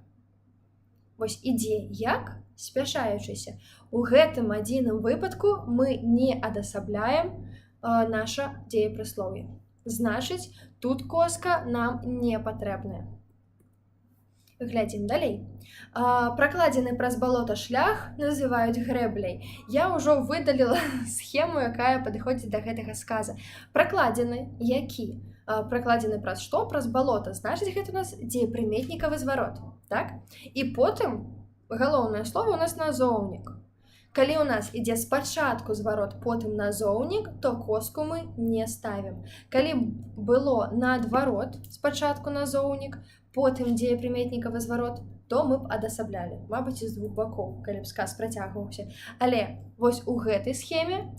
Вось ідзе як спяшаючыся. У гэтым адзіным выпадку мы не адасабляем наша дзеепрыслоўе. Значыць, тут коска нам не патрэбная. Глядзім далей. Пракладзены праз балота шлях называюць грэбляй. Я ўжо выдаліла схему, якая падыходзіць да гэтага сказа. Пракладзены які? Пракладзены праз што? Праз балота. Значыць, гэта у нас дзеепрыметнікавы зварот. Так? І потым галоўнае слово у нас назоўнік. Калі ў нас ідзе спачатку зварот, потым назоўнік, то коску мы не ставім. Калі было наадварот, спачатку назоўнік, потым дзеепрыметнікавы зварот, то мы б адасаблялі. Мабыць, з двух бакоў, калі б сказ працягваўся. Але вось у гэтай схеме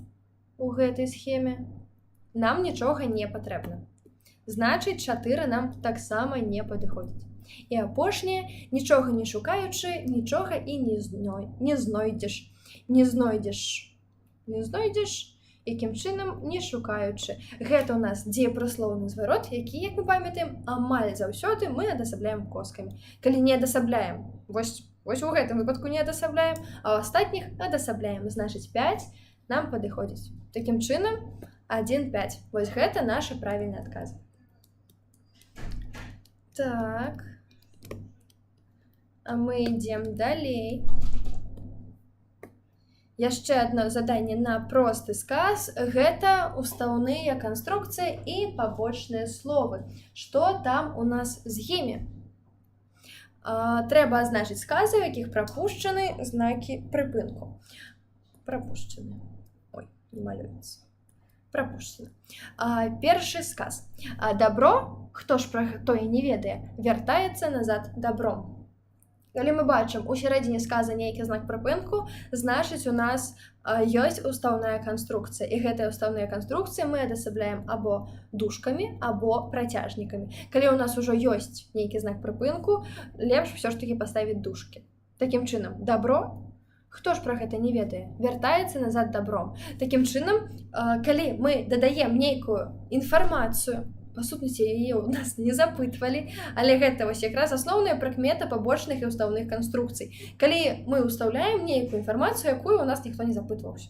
нам нічога не патрэбна. Значыць, 4 нам таксама не падыходзіць. І апошняе, нічога не шукаючы, нічога і не знойдзеш. Не знойдзеш, якім чынам не шукаючы. Гэта ў нас дзеепрыслоўны зварот, які, як мы памятаем, амаль заўсёды мы адасабляем коскамі. Калі не адасабляем, вось у гэтым выпадку не адасабляем, а ў астатніх адасабляем. Значыць, 5 нам падыходзіць. Такім чынам, 1-5. Вось гэта нашы правільныя адказы. Так. А мы ідзем далей. Яшчэ адно заданне на просты сказ – гэта устаўныя канструкцыі і пабочныя словы. Што там у нас з імі? Трэба азначыць сказы, у якіх прапушчаны знакі прыпынку. Прапушчаны. Ой, не малюецца. Прапушчаны. Першы сказ. Дабро, хто ж пра тое не ведае, вяртаецца назад дабром. Калі мы бачым у сярэдзіне сказа нейкі знак прыпынку, значыць, у нас ёсць устаўная канструкцыя. І гэтыя устаўныя канструкцыі мы адасабляем або дужкамі, або працяжнікамі. Калі ў нас ужо ёсць нейкі знак прыпынку, лепш усё ж такі паставіць дужкі. Такім чынам, дабро, хто ж пра гэта не ведае, вяртаецца назад дабром. Такім чынам, калі мы дадаем нейкую інфармацыю, па сутнасці, яе ў нас не запытвалі, але гэта вось якраз асноўная прыкмета пабочных і устаўных канструкцый. Калі мы ўстаўляем нейкую інфармацыю, якую ў нас ніхто не запытваўся.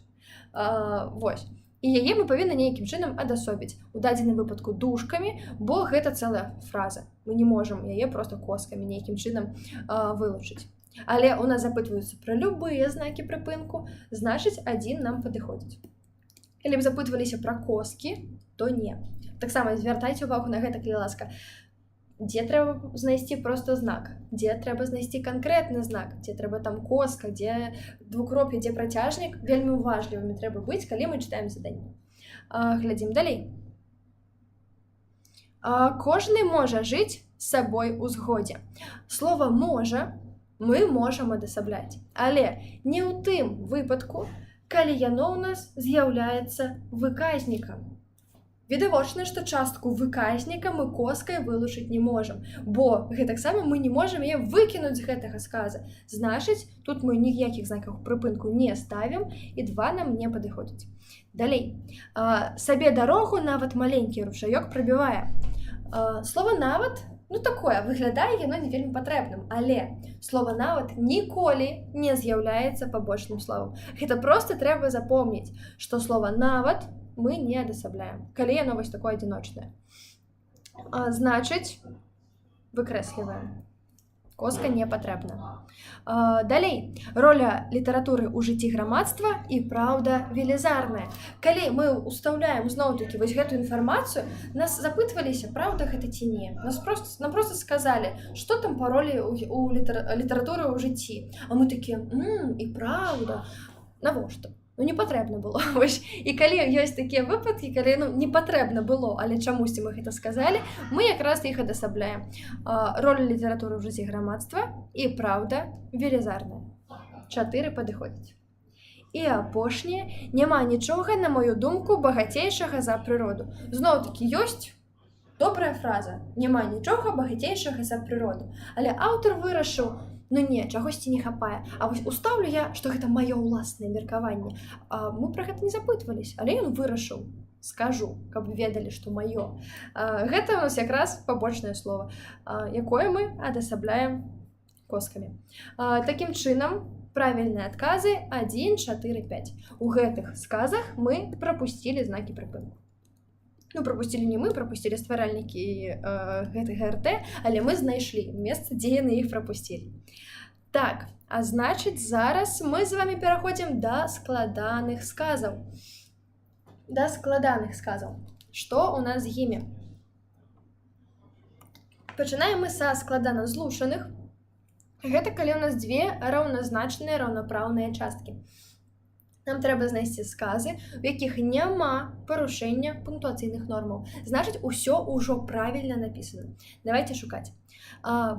Вось. і яе мы павінны нейкім чынам адасобіць. У дадзеным выпадку дужкамі, бо гэта цэлая фраза. Мы не можам яе проста коскамі нейкім чынам вылучыць. Але у нас запытваюцца пра любыя знакі прыпынку, значыць, адзін нам падыходзіць. Калі б запытваліся пра коскі, то не. Таксама звяртайце ўвагу на гэта, калі ласка. Дзе трэба знайсці проста знак, дзе трэба знайсці канкрэтны знак, дзе трэба там коска, дзе двукроп'е, дзе працяжнік, вельмі уважлівымі трэба быць, калі мы чытаем заданне. Глядзім далей. Кожны можа жыць з сабой у згодзе. Слова «можа» мы можам адасабляць, але не ў тым выпадку, калі яно ў нас з'яўляецца выказнікам. Відавочна, што частку выказніка мы коскай вылучыць не можам, бо гэтаксама мы не можам яе выкінуць з гэтага сказа. Значыць, тут мы ніякіх знакаў прыпынку не ставім, і 2 нам не падыходзіць. Далей. Сабе дарогу нават маленькі ручаёк прабівае. Слова «нават» такое, выглядае яно не вельмі патрэбным, але слова «нават» ніколі не з'яўляецца пабочным словам. Гэта проста трэба запомніць, што слова «нават» мы не адасабляем, калі яно вось такое адзіночнае. Значыць, выкрэсліваем. Коска не патрэбна. Далей. Роля літаратуры ў жыцці грамадства і праўда велізарная. Калі мы ўстаўляем зноў-такі вось гэту інфармацыю, нас запытваліся, праўда гэта ці не. Нам проста сказалі, што там па ролі ў літаратуры ў жыцці. А мы такія, і праўда. Навошта? Не патрэбна было. І калі ёсць такія выпадкі, калі не патрэбна было, але чамусьці мы гэта сказалі, мы якраз іх адасабляем. Роля літаратуры ў жыцці грамадства і праўда велізарная. 4 падыходзяць. І апошняе, няма нічога, на мою думку, багацейшага за прыроду. Зноў-такі ёсць добрая фраза. Няма нічога багацейшага за прыроду. Але аўтар вырашыў, не, чагосьці не хапае. А вось устаўлю я, што гэта маё ўласнае меркаванне. Мы пра гэта не запытваліся, але ён вырашыў. Скажу, каб ведалі, што маё. Гэта у нас якраз пабочнае слово, якое мы адасабляем коскамі. Такім чынам, правільныя адказы 1, 4, 5. У гэтых сказах мы прапусцілі знакі прыпынку. Прапусцілі не мы, прапусцілі стваральнікі гэтага РТ, але мы знайшлі месца, дзе яны іх прапусцілі. Так, а значыць, зараз мы з вамі пераходзім да складаных сказаў. Што ў нас з імі? Пачынаем мы са складана злучаных. Гэта калі ў нас 2 раўназначныя раўнапраўныя часткі. Нам трэба знайсці сказы, у якіх няма парушэння пунктуацыйных нормаў. Значыць, усё ўжо правільна напісана. Давайте шукаць.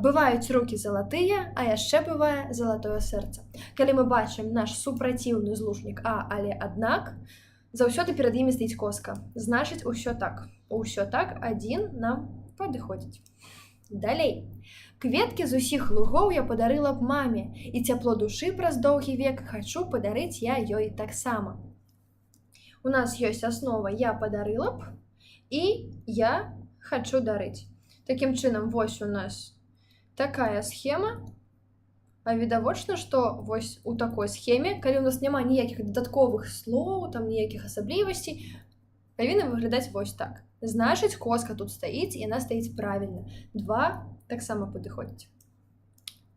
Бываюць рукі залатыя, а яшчэ бывае залатое сэрца. Калі мы бачым наш супраціўны злучнік але аднак, заўсёды перад імі стаіць коска. Значыць, усё так. Усё так, 1 нам падыходзіць. Далей. Кветкі з усіх лугоў я падарыла б маме, і цяпло душы праз доўгі век хачу падарыць я ёй таксама. У нас ёсць аснова «я падарыла б» і «я хачу дарыць». Такім чынам, вось у нас такая схема, а відавочна, што вось у такой схеме, калі у нас няма ніякіх дадатковых слоў, там ніякіх асаблівасцей, павінна выглядаць вось так. Значыць, коска тут стаіць, і яна стаіць правільна. 2 таксама падыходзіць.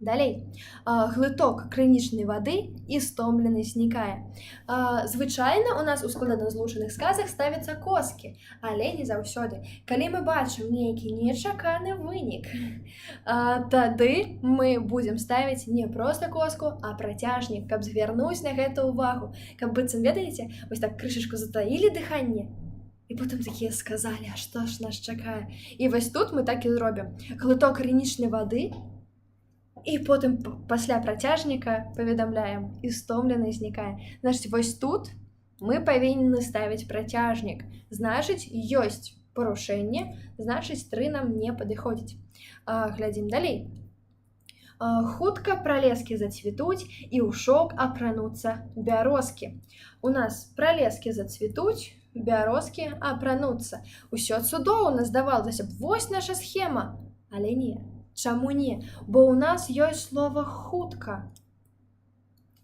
Далей. Глыток крынічнай вады і стомлены знікае. Звычайна у нас у складана злучаных сказах ставяцца коскі, але не заўсёды. Калі мы бачым нейкі нечаканы вынік, тады мы будзем ставіць не проста коску, а працяжнік, каб звярнуць на гэта ўвагу. Каб быццам, ведаеце, вось так крышачку затаілі дыханне, і потым такія сказалі, а што ж нас чакае? І вось тут мы так і зробім. Глыток крынічнай вады, і потым пасля працяжніка паведамляем, і стомлены знікае. Значыць, вось тут мы павінны ставіць працяжнік. Значыць, ёсць парушэнне, значыць, 3 нам не падыходзіць. Глядзім далей. Хутка пралескі зацвітуць, і ў шок апрануцца бярозкі. У нас пралескі зацвітуць, бярозкі апрануцца. Усё цудоўна, здавалася б, вось наша схема. Але не. Чаму не? Бо ў нас ёсць слова «хутка».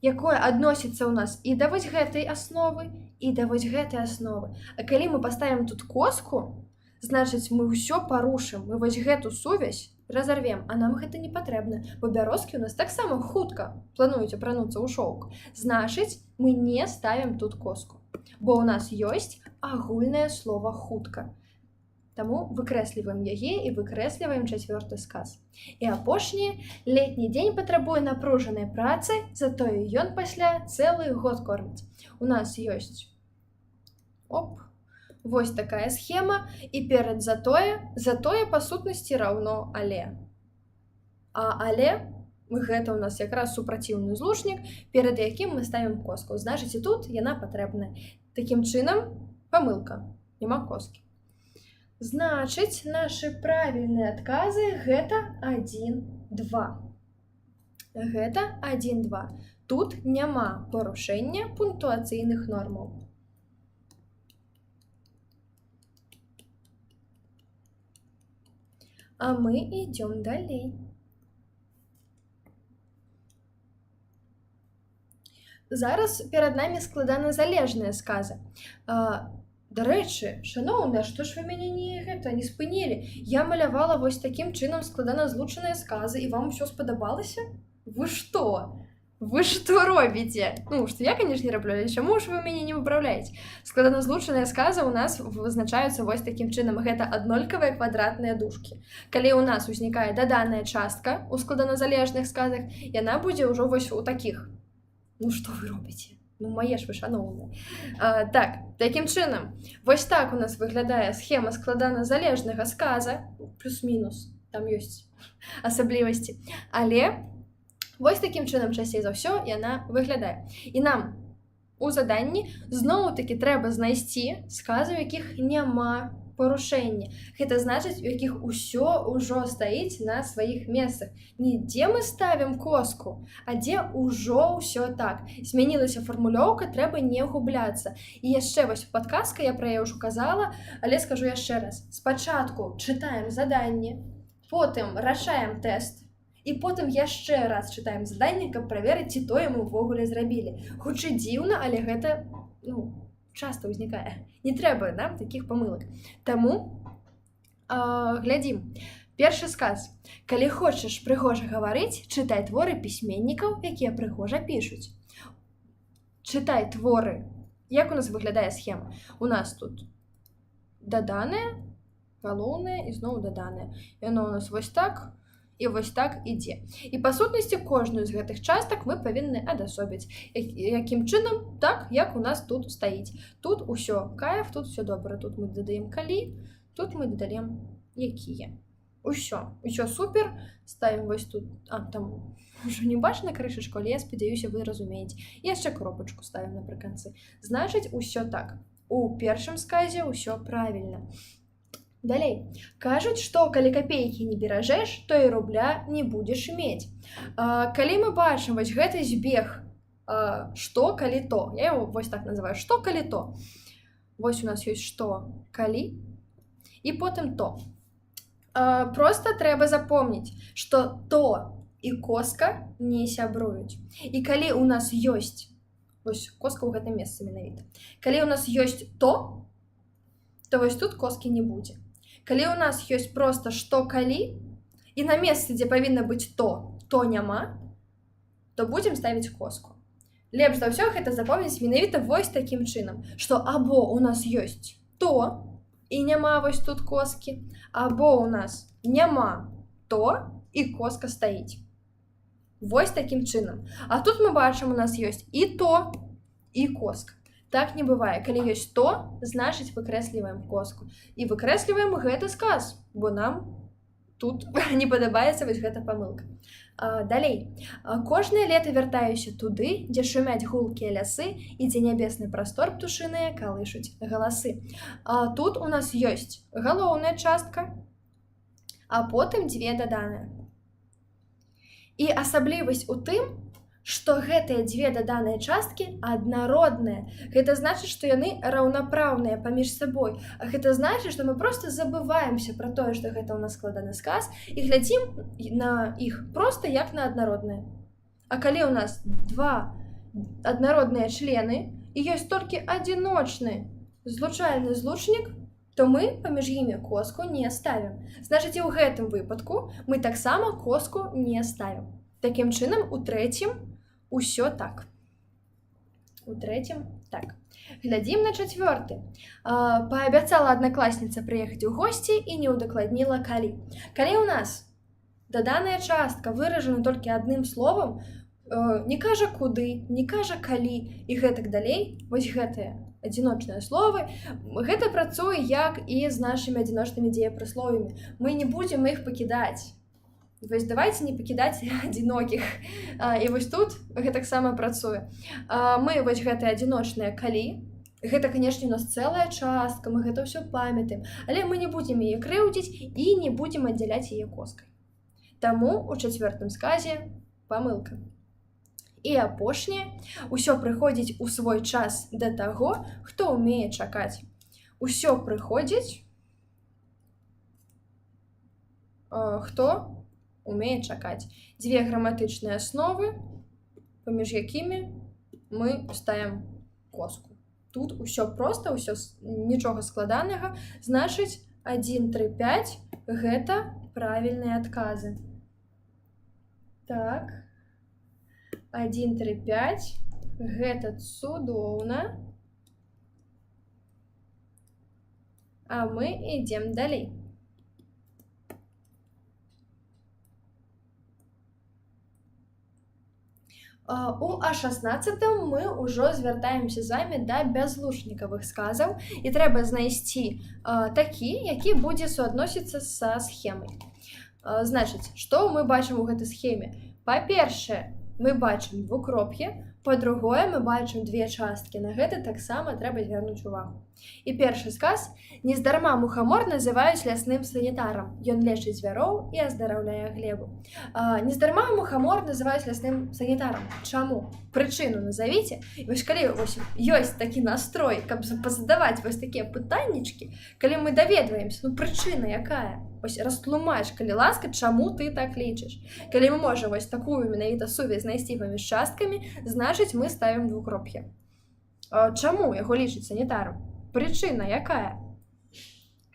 якое адносіцца ў нас і да вось гэтай асновы, і да вось гэтай асновы. А калі мы паставім тут коску, значыць, мы ўсё парушым, мы вось гэту сувязь разорвем, а нам гэта не патрэбна, бо бярозкі ў нас таксама хутка плануюць апрануцца ў шоўк. Значыць, мы не ставім тут коску, бо ў нас ёсць агульнае слова хутка. Таму выкрэсліваем яе і выкрэсліваем чацвёрты сказ. І апошні, летні дзень патрабуе напружанай працы, затое ён пасля цэлы год корміць. У нас ёсць вось такая схема, і перад затое па сутнасці раўно але. А але гэта ў нас якраз супраціўны злучнік, перад якім мы ставім коску. Значыць, і тут яна патрэбная. Такім чынам, памылка, няма коскі. Значыць, нашы правільныя адказы гэта 1-2. Гэта 1-2. Тут няма парушэння пунктуацыйных нормаў. А мы ідём далей. Зараз перад намі складаназалежныя сказы. Дарэчы, шаноўныя, што ж вы мяне не спынілі? Я малявала вось такім чынам складаназлучаныя сказы, і вам усё спадабалася? Вы што? Вы што робіце? Ну, што я, канешне, раблю, але чаму ж вы мяне не выпраўляеце? Складаназлучаныя сказы ў нас вызначаюцца вось такім чынам. Гэта аднолькавыя квадратныя дужкі. Калі ў нас узнікае даданая частка ў складаназалежных сказах, яна будзе ўжо вось у такіх. Ну, што вы робіце? Ну, мае ж вы шаноўныя. Так, такім чынам, вось так у нас выглядае схема складаназалежнага сказа, плюс-мінус, там ёсць асаблівасці, але вось такім чынам часцей за ўсё яна выглядае. І нам у заданні зноў-такі трэба знайсці сказы, у якіх няма парушэння. Гэта значыць, у якіх усё ўжо стаіць на сваіх месцах. Не дзе мы ставім коску, а дзе ўжо ўсё так. Змянілася фармулёўка, трэба не губляцца. І яшчэ вось падказка, я пра яе ўжо казала, але скажу яшчэ раз. Спачатку чытаем заданне, потым рашаем тэст, і потым яшчэ раз чытаем заданне, каб праверыць, ці тое мы ўвогуле зрабілі. Хутчэй дзіўна, але гэта, часта ўзнікае. Не трэба нам такіх памылак. Таму глядзім. Першы сказ. Калі хочаш прыгожа гаварыць, чытай творы пісьменнікаў, якія прыгожа пішуць. Чытай творы. Як у нас выглядае схема? У нас тут даданае, галоўнае і зноў даданае. Яно у нас вось так і вось так ідзе. І па сутнасці кожную з гэтых частак мы павінны адасобіць. Якім чынам? Так, як у нас тут стаіць. Тут усё кайф, тут усё добра. Тут мы дадаем калі, тут мы дадаем якія. Усё супер. Ставім вось тут, там ўжо не бачна крышачку, але я спадзяюся, вы разумееце. І яшчэ кропачку ставім напрыканцы. Значыць, усё так. У першым сказе ўсё правільна. Далей. Кажуць, што калі капейкі не беражэш, то і рубля не будзеш мець. Калі мы бачым вось гэты збег, што, калі то, я яго вось так называю, што, калі то. Вось у нас ёсць што, калі, і потым то. Проста трэба запомніць, што то і коска не сябруюць. І калі у нас ёсць, вось коска ў гэтым месцы менавіта, калі у нас ёсць то вось тут коскі не будзе. Калі у нас ёсць проста што, калі, і на месцы, дзе павінна быць то няма, то будзем ставіць коску. Лепш за ўсё гэта запомніць менавіта вось такім чынам, што або у нас ёсць то, і няма вось тут коскі, або у нас няма то, і коска стаіць. Вось такім чынам. А тут мы бачым, у нас ёсць і то, і коска. Так не бывае. Калі ёсць то, значыць выкрэсліваем коску. І выкрэсліваем гэты сказ, бо нам тут не падабаецца вось гэта памылка. Далей. Кожнае лета вяртаюся туды, дзе шумяць гулкія лясы і дзе нябесны прастор птушыныя калышуць галасы. Тут у нас ёсць галоўная частка, а потым дзве даданыя. І асаблівасць у тым, што гэтыя дзве даданыя часткі аднародныя. Гэта значыць, што яны раўнапраўныя паміж сабой. А гэта значыць, што мы проста забываемся пра тое, што гэта ў нас складаны сказ, і глядзім на іх проста як на аднародныя. А калі ў нас два аднародныя члены і ёсць толькі адзіночны злучальны злучнік, то мы паміж імі коску не ставім. Значыць, і ў гэтым выпадку мы таксама коску не ставім. Такім чынам, у трэцім усё так. У трэцім так. Глядзім на чацвёрты. Паабяцала аднакласніца прыехаць у госці і не ўдакладніла калі. Калі ў нас даданая частка выражана толькі адным словам, не кажа куды, не кажа калі і гэтак далей, вось гэтыя адзіночныя словы, гэта працуе як і з нашымі адзіночнымі дзеепрысловамі. Мы не будзем іх пакідаць. Вось давайте не пакідаць адзінокіх. І вось тут гэтаксама працуе. Мы вось гэтыя адзіночныя калі, гэта, канешне, у нас цэлая частка, мы гэта ўсё памятаем, але мы не будзем яе крыўдзіць і не будзем аддзяляць яе коскай. Таму у чацвёртым сказе памылка. І апошняе, усё прыходзіць у свой час да таго, хто ўмее чакаць. Усё прыходзіць, хто умее чакаць. Дзве граматычныя асновы, паміж якімі мы ставім коску. Тут усё проста, усё нічога складанага, значыць 1, 3, 5 гэта правільныя адказы. Так. 1, 3, 5 гэта цудоўна. А мы ідзем далей. У А16 мы ўжо звяртаемся з вами да бязлучнікавых сказаў і трэба знайсці такі, які будзе суадносіцца са схемай. Значыць, што мы бачым у гэтай схеме? Па-першае, мы бачым двукроп'е, па-другое, мы бачым две часткі. На гэта таксама трэба звярнуць увагу. І першы сказ. Нездарма мухамор называюць лясным санітарам. Ён лечыць звяроў і аздараўляе глебу. Нездарма мухамор называюць лясным санітарам. Чаму? Прычыну назавіце. І вось калі ёсць такі настрой, каб пазадаваць вось такія пытаннічкі, калі мы даведваемся, прычына якая? Вось растлумач, калі ласка, чаму ты так лічыш. Калі мы можам вось такую менавіта сувязь знайсці паміж часткамі, значыць, мы ставім двукроп'е. Чаму яго лічыць санітарам? Прычына якая?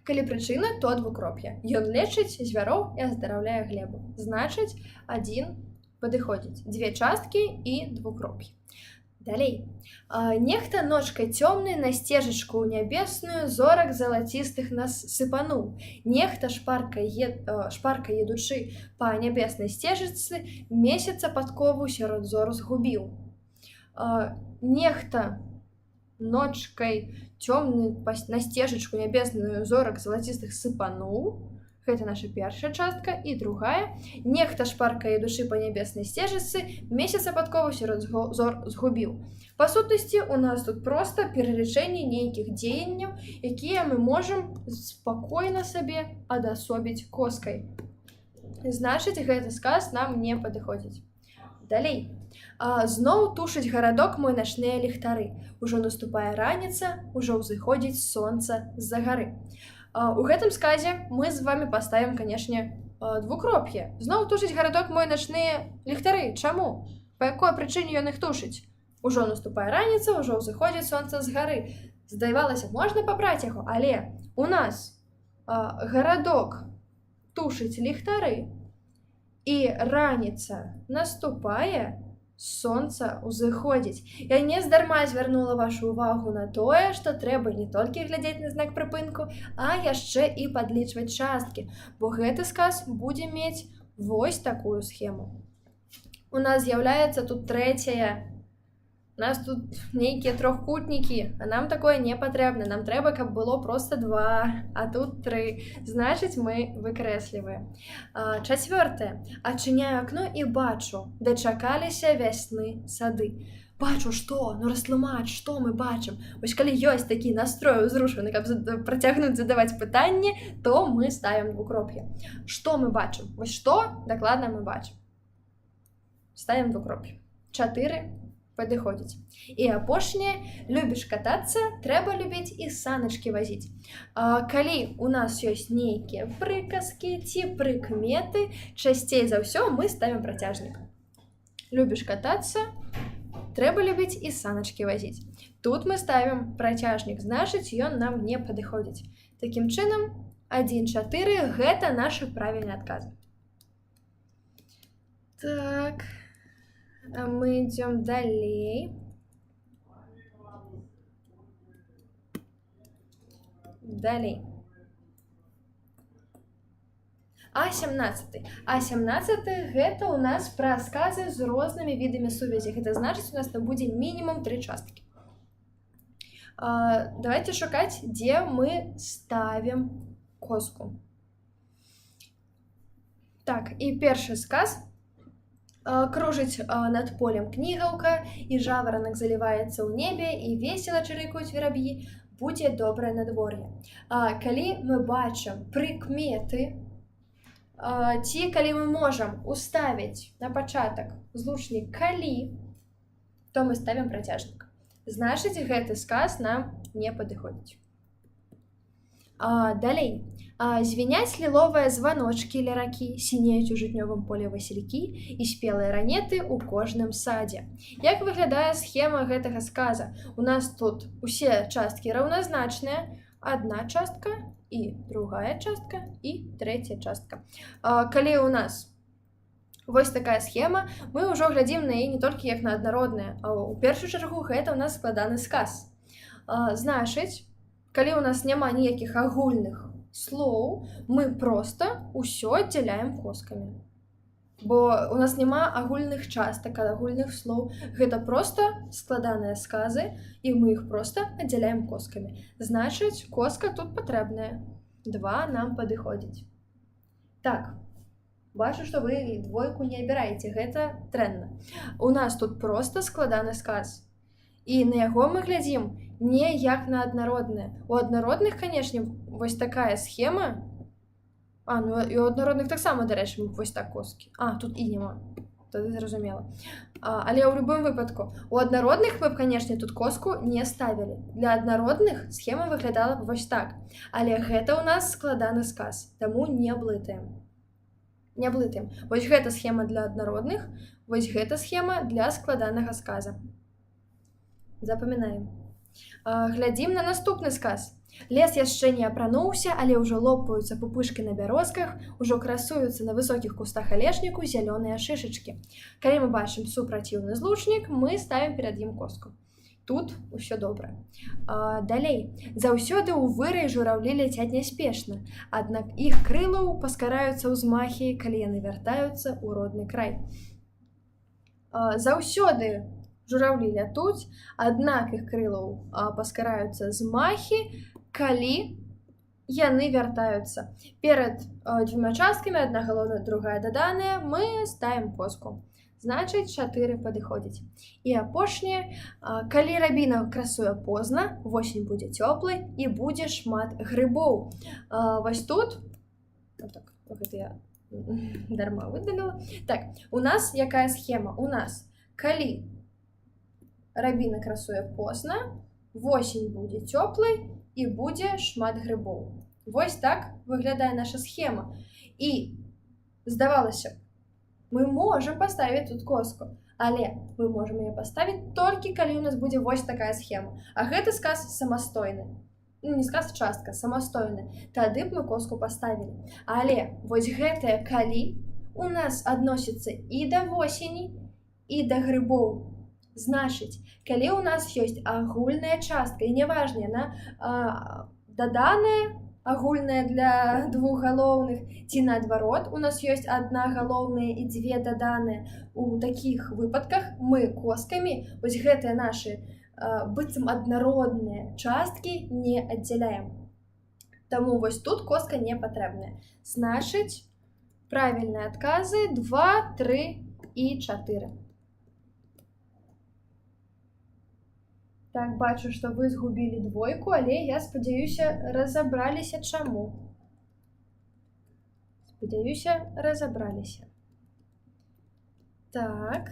Калі прычына, то двукроп'е. Ён лечыць звяроў і аздараўляе глебу. Значыць, адзін падыходзіць. Дзве часткі і двукроп'е. Далей. Нехта ночкай цёмнай на сцежачку нябесную зорак залацістых нас сыпануў. Нехта шпарка едучы па нябеснай сцежачцы месяца падкову сярод зор згубіў. Нехта ночкай цёмнай на сцежачку нябесную зорак залацістых сыпануў. Гэта наша першая частка. І другая. Нехта шпарка едучы па нябеснай сцежачцы месяца падкову сярод зор згубіў. Па сутнасці, у нас тут проста пералічэнне нейкіх дзеянняў, якія мы можам спакойна сабе адасобіць коскай. Значыць, гэты сказ нам не падыходзіць. Далей. Зноў тушыць гарадок мой начныя ліхтары. Ужо наступае раніца, ужо ўзыходзіць сонца з-за гары. У гэтым сказе мы з вами паставім, канешне, двукроп'е. Зноў тушыць гарадок мой начныя ліхтары. Чаму? Па якой прычыне ён іх тушыць? Ужо наступае раніца, ужо ўзыходзіць сонца з гары. Здавалася, можна пабраць яго, але у нас гарадок тушыць ліхтары і раніца наступае, сонца ўзыходзіць. Я нездарма звярнула вашу увагу на тое, што трэба не толькі глядзець на знак прыпынку, а яшчэ і падлічваць часткі, бо гэты сказ будзе мець вось такую схему. У нас з'яўляецца тут трэцяя. У нас тут нейкія трохкутнікі, а нам такое не патрэбна. Нам трэба, каб было проста 2, а тут 3. Значыць, мы выкрэсліваем. Чацвёртае. Адчыняю акно і бачу, дачакаліся вясны сады. Бачу, што? Растлумач, што мы бачым? Вось калі ёсць такі настрой узрушаны, каб працягнуць задаваць пытанні, то мы ставім двукроп'е. Што мы бачым? Вось што дакладна мы бачым? Ставім двукроп'е. 4 падыходзіць. І апошняе. Любіш катацца, трэба любіць і саначкі вазіць. Калі у нас ёсць нейкія прыказкі ці прыкметы, часцей за ўсё мы ставім працяжнік. Любіш катацца, Трэба любіць і саначкі вазіць. Тут мы ставім працяжнік, значыць, ён нам не падыходзіць. Такім чынам, 1-4 гэта нашы правільныя адказы. Так, а мы ідзём далей. Далей. А17. А17 гэта ў нас пра сказы з рознымі відамі сувязі. Гэта значыць, у нас там будзе мінімум 3 часткі. Давайте шукаць, дзе мы ставім коску. Так, і першы сказ. Кружыць над полем кнігаўка, і жаваранак заліваецца ў небе, і весела чырыкаюць вераб'і, будзе добрае надвор'е. Калі мы бачым прыкметы, ці калі мы можам уставіць на пачатак злучнік калі, то мы ставім працяжнік. Значыць, гэты сказ нам не падыходзіць. Далей. Звіняць ліловыя званочкі ля ракі, сінеюць у жытнёвым полі васількі і спелыя ранеты ў кожным садзе. Як выглядае схема гэтага сказа? У нас тут усе часткі раўназначныя, адна частка і другая частка і трэцяя частка. Калі у нас вось такая схема, мы ўжо глядзім на яе не толькі як на аднародныя, а ў першую чаргу гэта ў нас складаны сказ. Значыць, калі у нас няма ніякіх агульных слоў, мы проста ўсё аддзяляем коскамі. Бо у нас няма агульных частак, агульных слоў. Гэта проста складаныя сказы, і мы іх проста аддзяляем коскамі. Значыць, коска тут патрэбная. 2 нам падыходзіць. Так, бачу, што вы двойку не абіраеце, гэта дрэнна. У нас тут проста складаны сказ. І на яго мы глядзім не як на аднародныя. У аднародных, канешне, вось такая схема. Ну і у аднародных таксама, дарэчы, вось так коскі. Тут і няма. Тады зразумела. Але ў любым выпадку, у аднародных мы б, канешне, тут коску не ставілі. Для аднародных схема выглядала б вось так. Але гэта ў нас складаны сказ, таму не блытаем. Не блытаем. Вось гэта схема для аднародных, вось гэта схема для складанага сказа. Запамінаем. Глядзім на наступны сказ. Лес яшчэ не апрануўся, але ўжо лопаюцца пупышкі на бярозках, ужо красуюцца на высокіх кустах алешніку зялёныя шышачкі. Калі мы бачым супраціўны злучнік, мы ставім перад ім коску. Тут усё добра. Далей. Заўсёды ў вырай жураўлі ляцяць няспешна, аднак іх крылаў паскараюцца ўзмахі, калі яны вяртаюцца ў родны край. Заўсёды жураўлі лятуць, аднак іх крылаў паскараюцца змахі, калі яны вяртаюцца. Перад 2 часткамі, адна галоўная, другая даданая, мы ставім коску. Значыць, 4 падыходзіць. І апошняе, калі рабіна красуе позна, восень будзе цёплай і будзе шмат грыбоў. Вось тут, гэта я дарма выдаліла. Так, у нас якая схема? У нас, калі рабіна красуе позна, восень будзе цёплай і будзе шмат грыбоў. Вось так выглядае наша схема. І, здавалася б, мы можам паставіць тут коску, але мы можам яе паставіць толькі калі у нас будзе вось такая схема. А гэты сказ самастойны. Не сказ, частка, самастойны. Тады б мы коску паставілі. Але вось гэтае калі у нас адносіцца і да восені, і да грыбоў. Значыць, калі ў нас ёсць агульная частка, і неважна, яна даданая, агульная для 2 галоўных, ці наадварот, у нас ёсць 1 галоўная і 2 даданыя. У такіх выпадках мы коскамі вось гэтыя нашы быццам аднародныя часткі не аддзяляем. Таму вось тут коска не патрэбная. Значыць, правільныя адказы 2, 3 і 4. Так, бачу, што вы згубілі двойку, але я спадзяюся, разабраліся чаму. Спадзяюся, разабраліся. Так.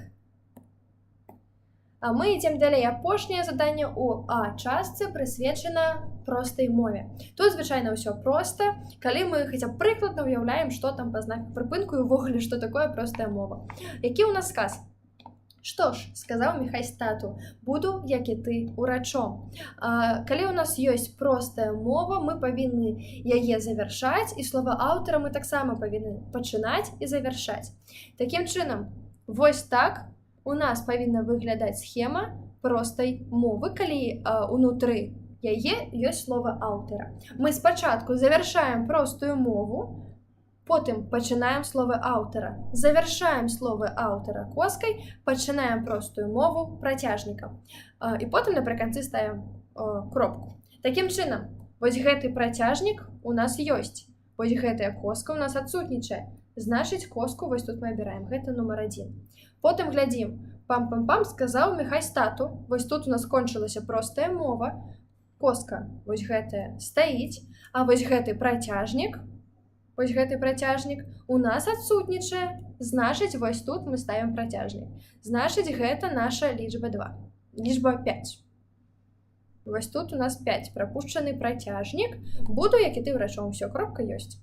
А мы ідзем далей. Апошняе заданне ў А-частцы прысвечана простай мове. Тут звычайна ўсё проста, калі мы хаця б прыкладна уяўляем, што там па знаках прыпынку і ўвогуле, што такое простая мова. Які ў нас сказ? Што ж, сказаў Міхась тату, буду, як і ты, урачом. Калі ў нас ёсць простая мова, мы павінны яе завяршаць, і слова аўтара мы таксама павінны пачынаць і завяршаць. Такім чынам, вось так у нас павінна выглядаць схема простай мовы, калі унутры яе ёсць слова аўтара. Мы спачатку завяршаем простую мову, потым пачынаем словы аўтара, завяршаем словы аўтара коскай, пачынаем простую мову працяжнікам. І потым напрыканцы ставім кропку. Такім чынам, вось гэты працяжнік у нас ёсць. Вось гэтая коска у нас адсутнічае. Значыць, коску вось тут мы абіраем. Гэта нумар 1. Потым глядзім. Пам-пам-пам, сказаў Міхась тату. Вось тут у нас кончылася простая мова. Коска вось гэтая стаіць, а вось гэты працяжнік у нас адсутнічае, значыць, вось тут мы ставім працяжнік. Значыць, гэта наша лічба 2, лічба 5. Вось тут у нас 5, прапушчаны працяжнік. Буду, як і ты, урачом. Усё, кропка ёсць.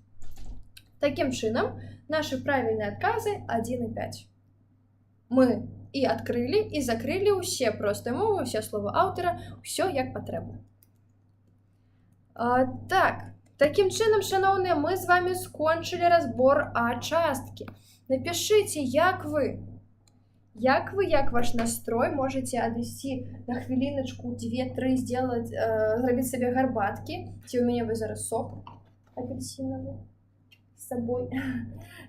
Такім чынам, нашы правільныя адказы 1 і 5. Мы і адкрылі, і закрылі ўсе простыя мовы, ўсе словы аўтара, ўсё як патрэбна. Так. Такім чынам, шаноўныя, мы з вами скончылі разбор А-часткі. Напішыце, як ваш настрой, можаце адысці на хвіліначку, 2-3 зрабіць сабе гарбаткі, ці ў мяне вы зараз сок апельсінавы з сабой,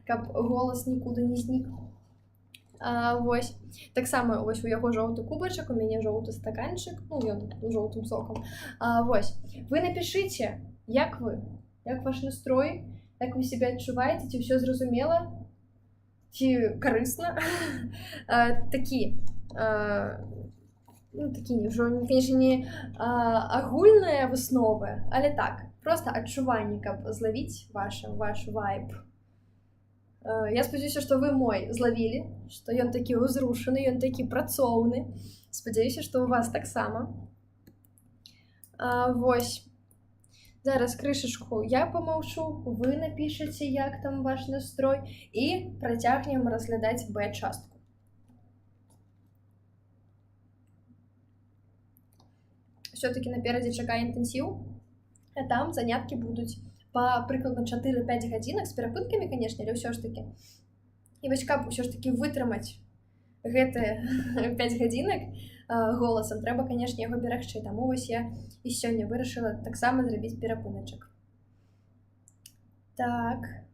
каб голас нікуды не знік. Вось. Таксама вось у яго жоўты кубачак, у мяне жоўты стаканчык, ён жоўтым сокам. Вось. Вы напішыце, як ваш настрой, як вы себе адчуваеце, ці ўсё зразумела, ці карысна. Такі, конечно, не агульныя высновы, але так, просто адчуванні, каб злавіць ваш вайб. Я спадзяюся, што вы мой злавілі, што ён такі ўзрушаны, ён такі працоўны. Спадзяюся, што ў вас таксама. Вось. Зараз крышачку я памаўчу, вы напішаце, як там ваш настрой, і працягнем разглядаць Б-частку. Все-таки наперадзе чакае інтэнсіў, а там заняткі будуць па прыкладна 4-5 гадзінак, з перапынкамі, канешне, але ўсё ж такі. І вось каб ўсё ж такі вытрымаць гэтыя 5 гадзінак голасам, трэба, канешне, яго берагчы. Таму вось я і сёння вырашыла таксама зрабіць перапыначак. Так.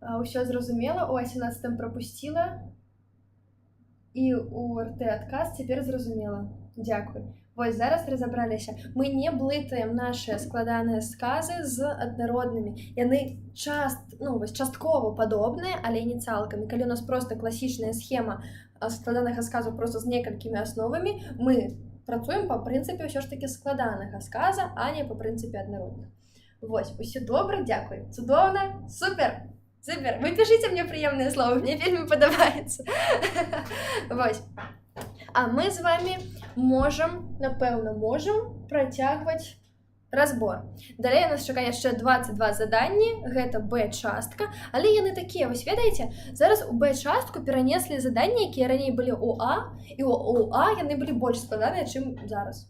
Усё зразумела, у 18-м прапусціла. І у РТ адказ цяпер зразумела. Дзякуй. Вось зараз разабраліся. Мы не блытаем нашыя складаныя сказы з аднароднымі. Яны часткова падобныя, але не цалкам. І калі у нас проста класічная схема складанага сказу проста з некалькімі асновамі, мы працуем па прынцыпе ўсё ж такі складанага сказа, а не па прынцыпе аднародных. Вось, усё добра, дзякуй. Цудоўна, супер! Супер! Вы пішыце мне прыемныя словы, мне вельмі падабаецца. Вось. А мы з вами напэўна, можам працягваць разбор. Далей нас чакае яшчэ 22 заданні, гэта Б-частка, але яны такія, вось ведаеце, зараз у Б-частку перанеслі заданні, якія раней былі у А, і у А яны былі больш складаныя, чым зараз.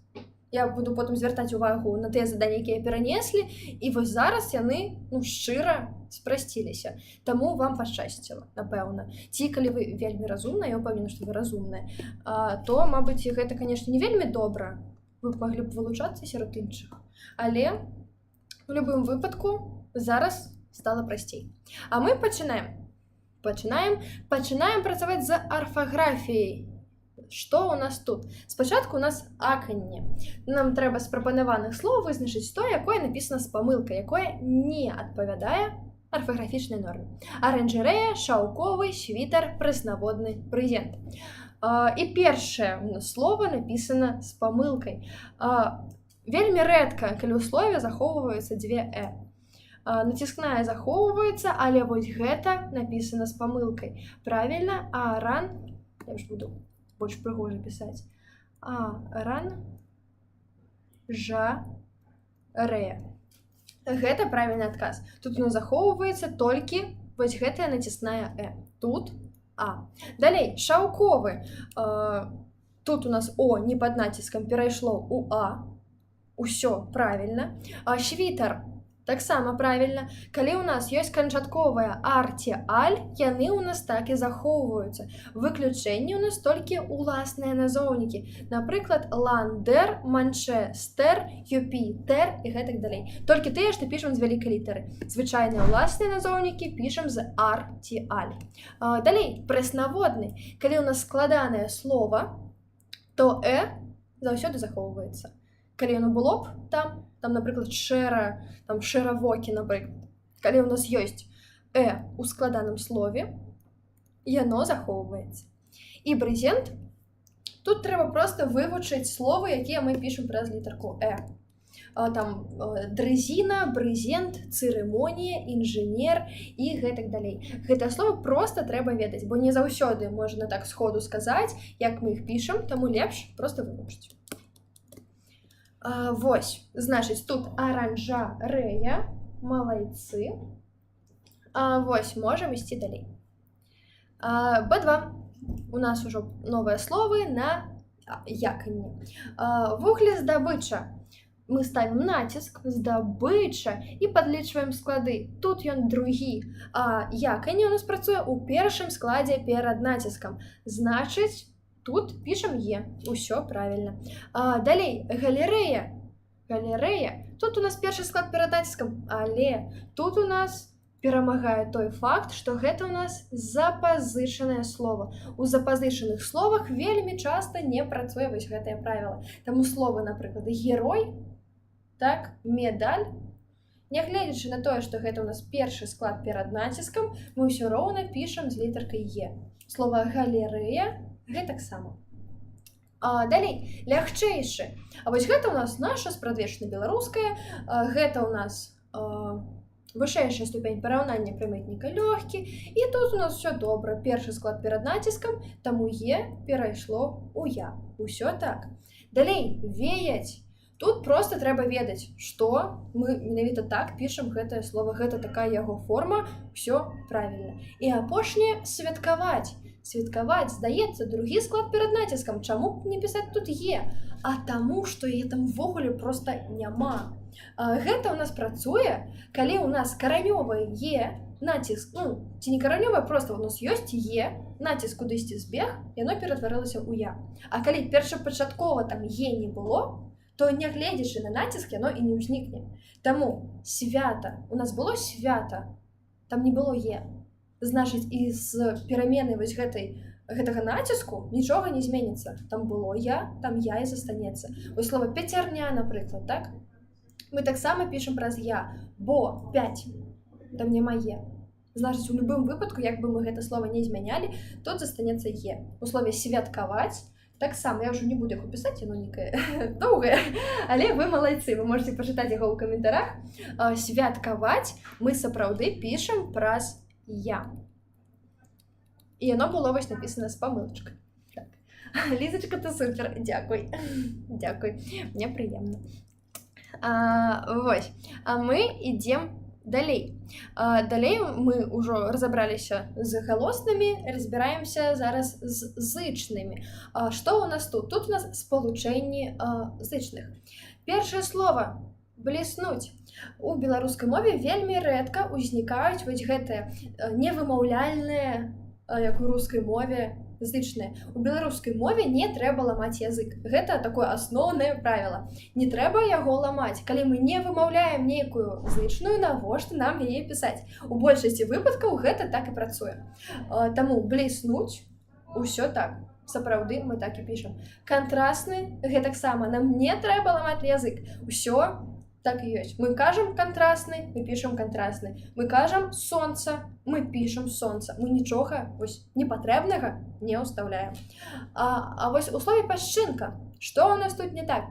Я буду потым звяртаць увагу на тыя заданні, якія перанеслі, і вось зараз яны, шчыра спрасціліся. Таму вам пашчасціла, напэўна. Ці калі вы вельмі разумныя, я ўпэўнена, што вы разумныя, то, мабыць, гэта, канешне, не вельмі добра. Вы маглі б вылучацца сярод іншых. Але у любым выпадку зараз стала прасцей. А мы пачынаем працаваць з арфаграфіяй. Што ў нас тут? Спачатку у нас аканне. Нам трэба з прапанаваных слоў вызначыць то, якое напісана з памылкай, якое не адпавядае арфаграфічнай норме. Аранжарэя, шаўковы, світар, прэснаводны прэзент. І першае слова напісана з памылкай. Вельмі рэдка, калі ў слове захоўваюцца 2 «э». Націскная захоўваецца, але вось гэта напісана з памылкай. Правільна, аран, я ж буду больш прыгожа пісаць. Аран, жа, ре. Гэта правільны адказ. Тут у нас захоўваецца толькі вось гэтая націсная Тут А. Далей, шаўковы. Тут у нас О не пад націскам перайшло у А. Усё правільна. Світар. Таксама правільна. Калі ў нас ёсць канчатковая ар ці аль, яны ў нас так і захоўваюцца. Выключэнні ў нас толькі ўласныя назоўнікі. Напрыклад, ландер, манчэстер, юпітер і гэтак далей. Толькі тыя, што пішам з вялікай літары. Звычайныя ўласныя назоўнікі пішам з ар ці аль. Далей, прэснаводны. Калі ў нас складанае слова, то заўсёды захоўваецца. Калі яно было б там, напрыклад, шэравокі, напрыклад. Калі ў нас ёсць у складаным слове, яно захоўваецца. І брызент, тут трэба проста вывучыць словы, якія мы пішам праз літарку Там дрызіна, брызент, цырымонія, інжынер і гэтак далей. Гэтае слово проста трэба ведаць, бо не заўсёды можна так сходу сказаць, як мы іх пішам, таму лепш проста вывучыць. Вось, значыць, тут аранжарэя, малайцы. Вось, можам ісці далей. Б2. У нас ужо новыя словы на яканне. Вуглездабыча. Мы ставім націск, здабыча і падлічваем склады. Тут ён другі, а яканне у нас працуе ў першым складзе перад націскам. Значыць, тут пішам Усё правільна. Далей, галерэя. Галерэя. Тут у нас першы склад перад націскам, але тут у нас перамагае той факт, што гэта у нас запазычанае слово. У запазычаных словах вельмі часта не працуе вось гэтае правіла. Таму словы, напрыклад, герой, так, медаль. Нягледзячы на тое, што гэта у нас першы склад перад націскам, мы ўсё роўна пішам з літаркай Слова галерэя гэтаксама. Далей, лягчэйшы. А вось гэта у нас наша спрадвечна беларуская, гэта у нас вышэйшая ступень параўнання прыметніка лёгкі, і тут у нас все добра. Першы склад перад націскам, таму перайшло у Усё так. Далей, веяць. Тут проста трэба ведаць, што мы менавіта так пішам гэтае слово, гэта такая яго форма, ўсё правільна. І апошняе, святкаваць. Святкаваць, здаецца, другі склад перад націскам. Чаму не пісаць тут А таму, што яе там увогуле проста няма. Гэта ў нас працуе, калі ў нас каранёвае націск, ці не каранёвае, проста ў нас ёсць націск кудысьці збег, яно ператварылася ў А калі першапачаткова там не было, то нягледзячы на націск яно і не ўзнікне. Таму свята, у нас было свята, там не было Значыць, і з пераменай вось гэтага націску нічога не зменіцца. Там было там і застанецца. Вось слова пяцярня, напрыклад, так? Мы таксама пішам праз бо 5. Там няма Значыць, у любым выпадку, як бы мы гэта слова не змянялі, тут застанецца У слове святкаваць таксама, я ўжо не буду яго пісаць, яно некае доўгае, але вы малайцы, вы можете пачытаць яго ў каментарах. Святкаваць мы сапраўды пішам праз І яно было вось напісана з памылачкай. Так. Лізачка, ты супер, дзякуй. Дзякуй, мне прыемна. Вось, мы ідзем далей. Далей мы ўжо разабраліся з галоснымі, разбіраемся зараз з зычнымі. Што ў нас тут? Тут у нас спалучэнні зычных. Першае слово бліснуць. У беларускай мове вельмі рэдка ўзнікаюць вось гэтыя невымаўляльныя, як у рускай мове, зычныя. У беларускай мове не трэба ламаць язык. Гэта такое асноўнае правіла. Не трэба яго ламаць. Калі мы не вымаўляем нейкую зычную, навошта нам яе пісаць? У большасці выпадкаў гэта так і працуе. Таму бліснуць, усё так. Сапраўды мы так і пішам. Кантрасны, гэтаксама, нам не трэба ламаць язык. Усё так і ёсць. Мы кажам кантрасны, мы пішам кантрасны. Мы кажам сонца, мы пішам сонца. Мы нічога непатрэбнага не ўстаўляем. А вось у слове пясчынка, што ў нас тут не так?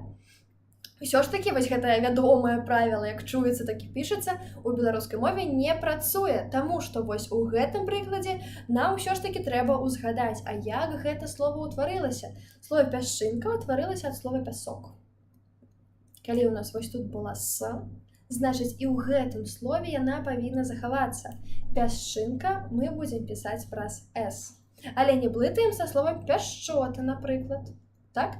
Усё ж такі вось гэтае вядомае правіла, як чуецца, так і пішацца, у беларускай мове не працуе, таму што вось у гэтым прыкладзе нам усё ж такі трэба ўзгадаць, а як гэта слова ўтварылася. Слово пясчынка ўтварылася ад слова пясок. Калі у нас вось тут была Значыць, і ў гэтым слове яна павінна захавацца. Пясчынка мы будзем пісаць праз «с». Але не блытаем са словам пяшчота, напрыклад. Так?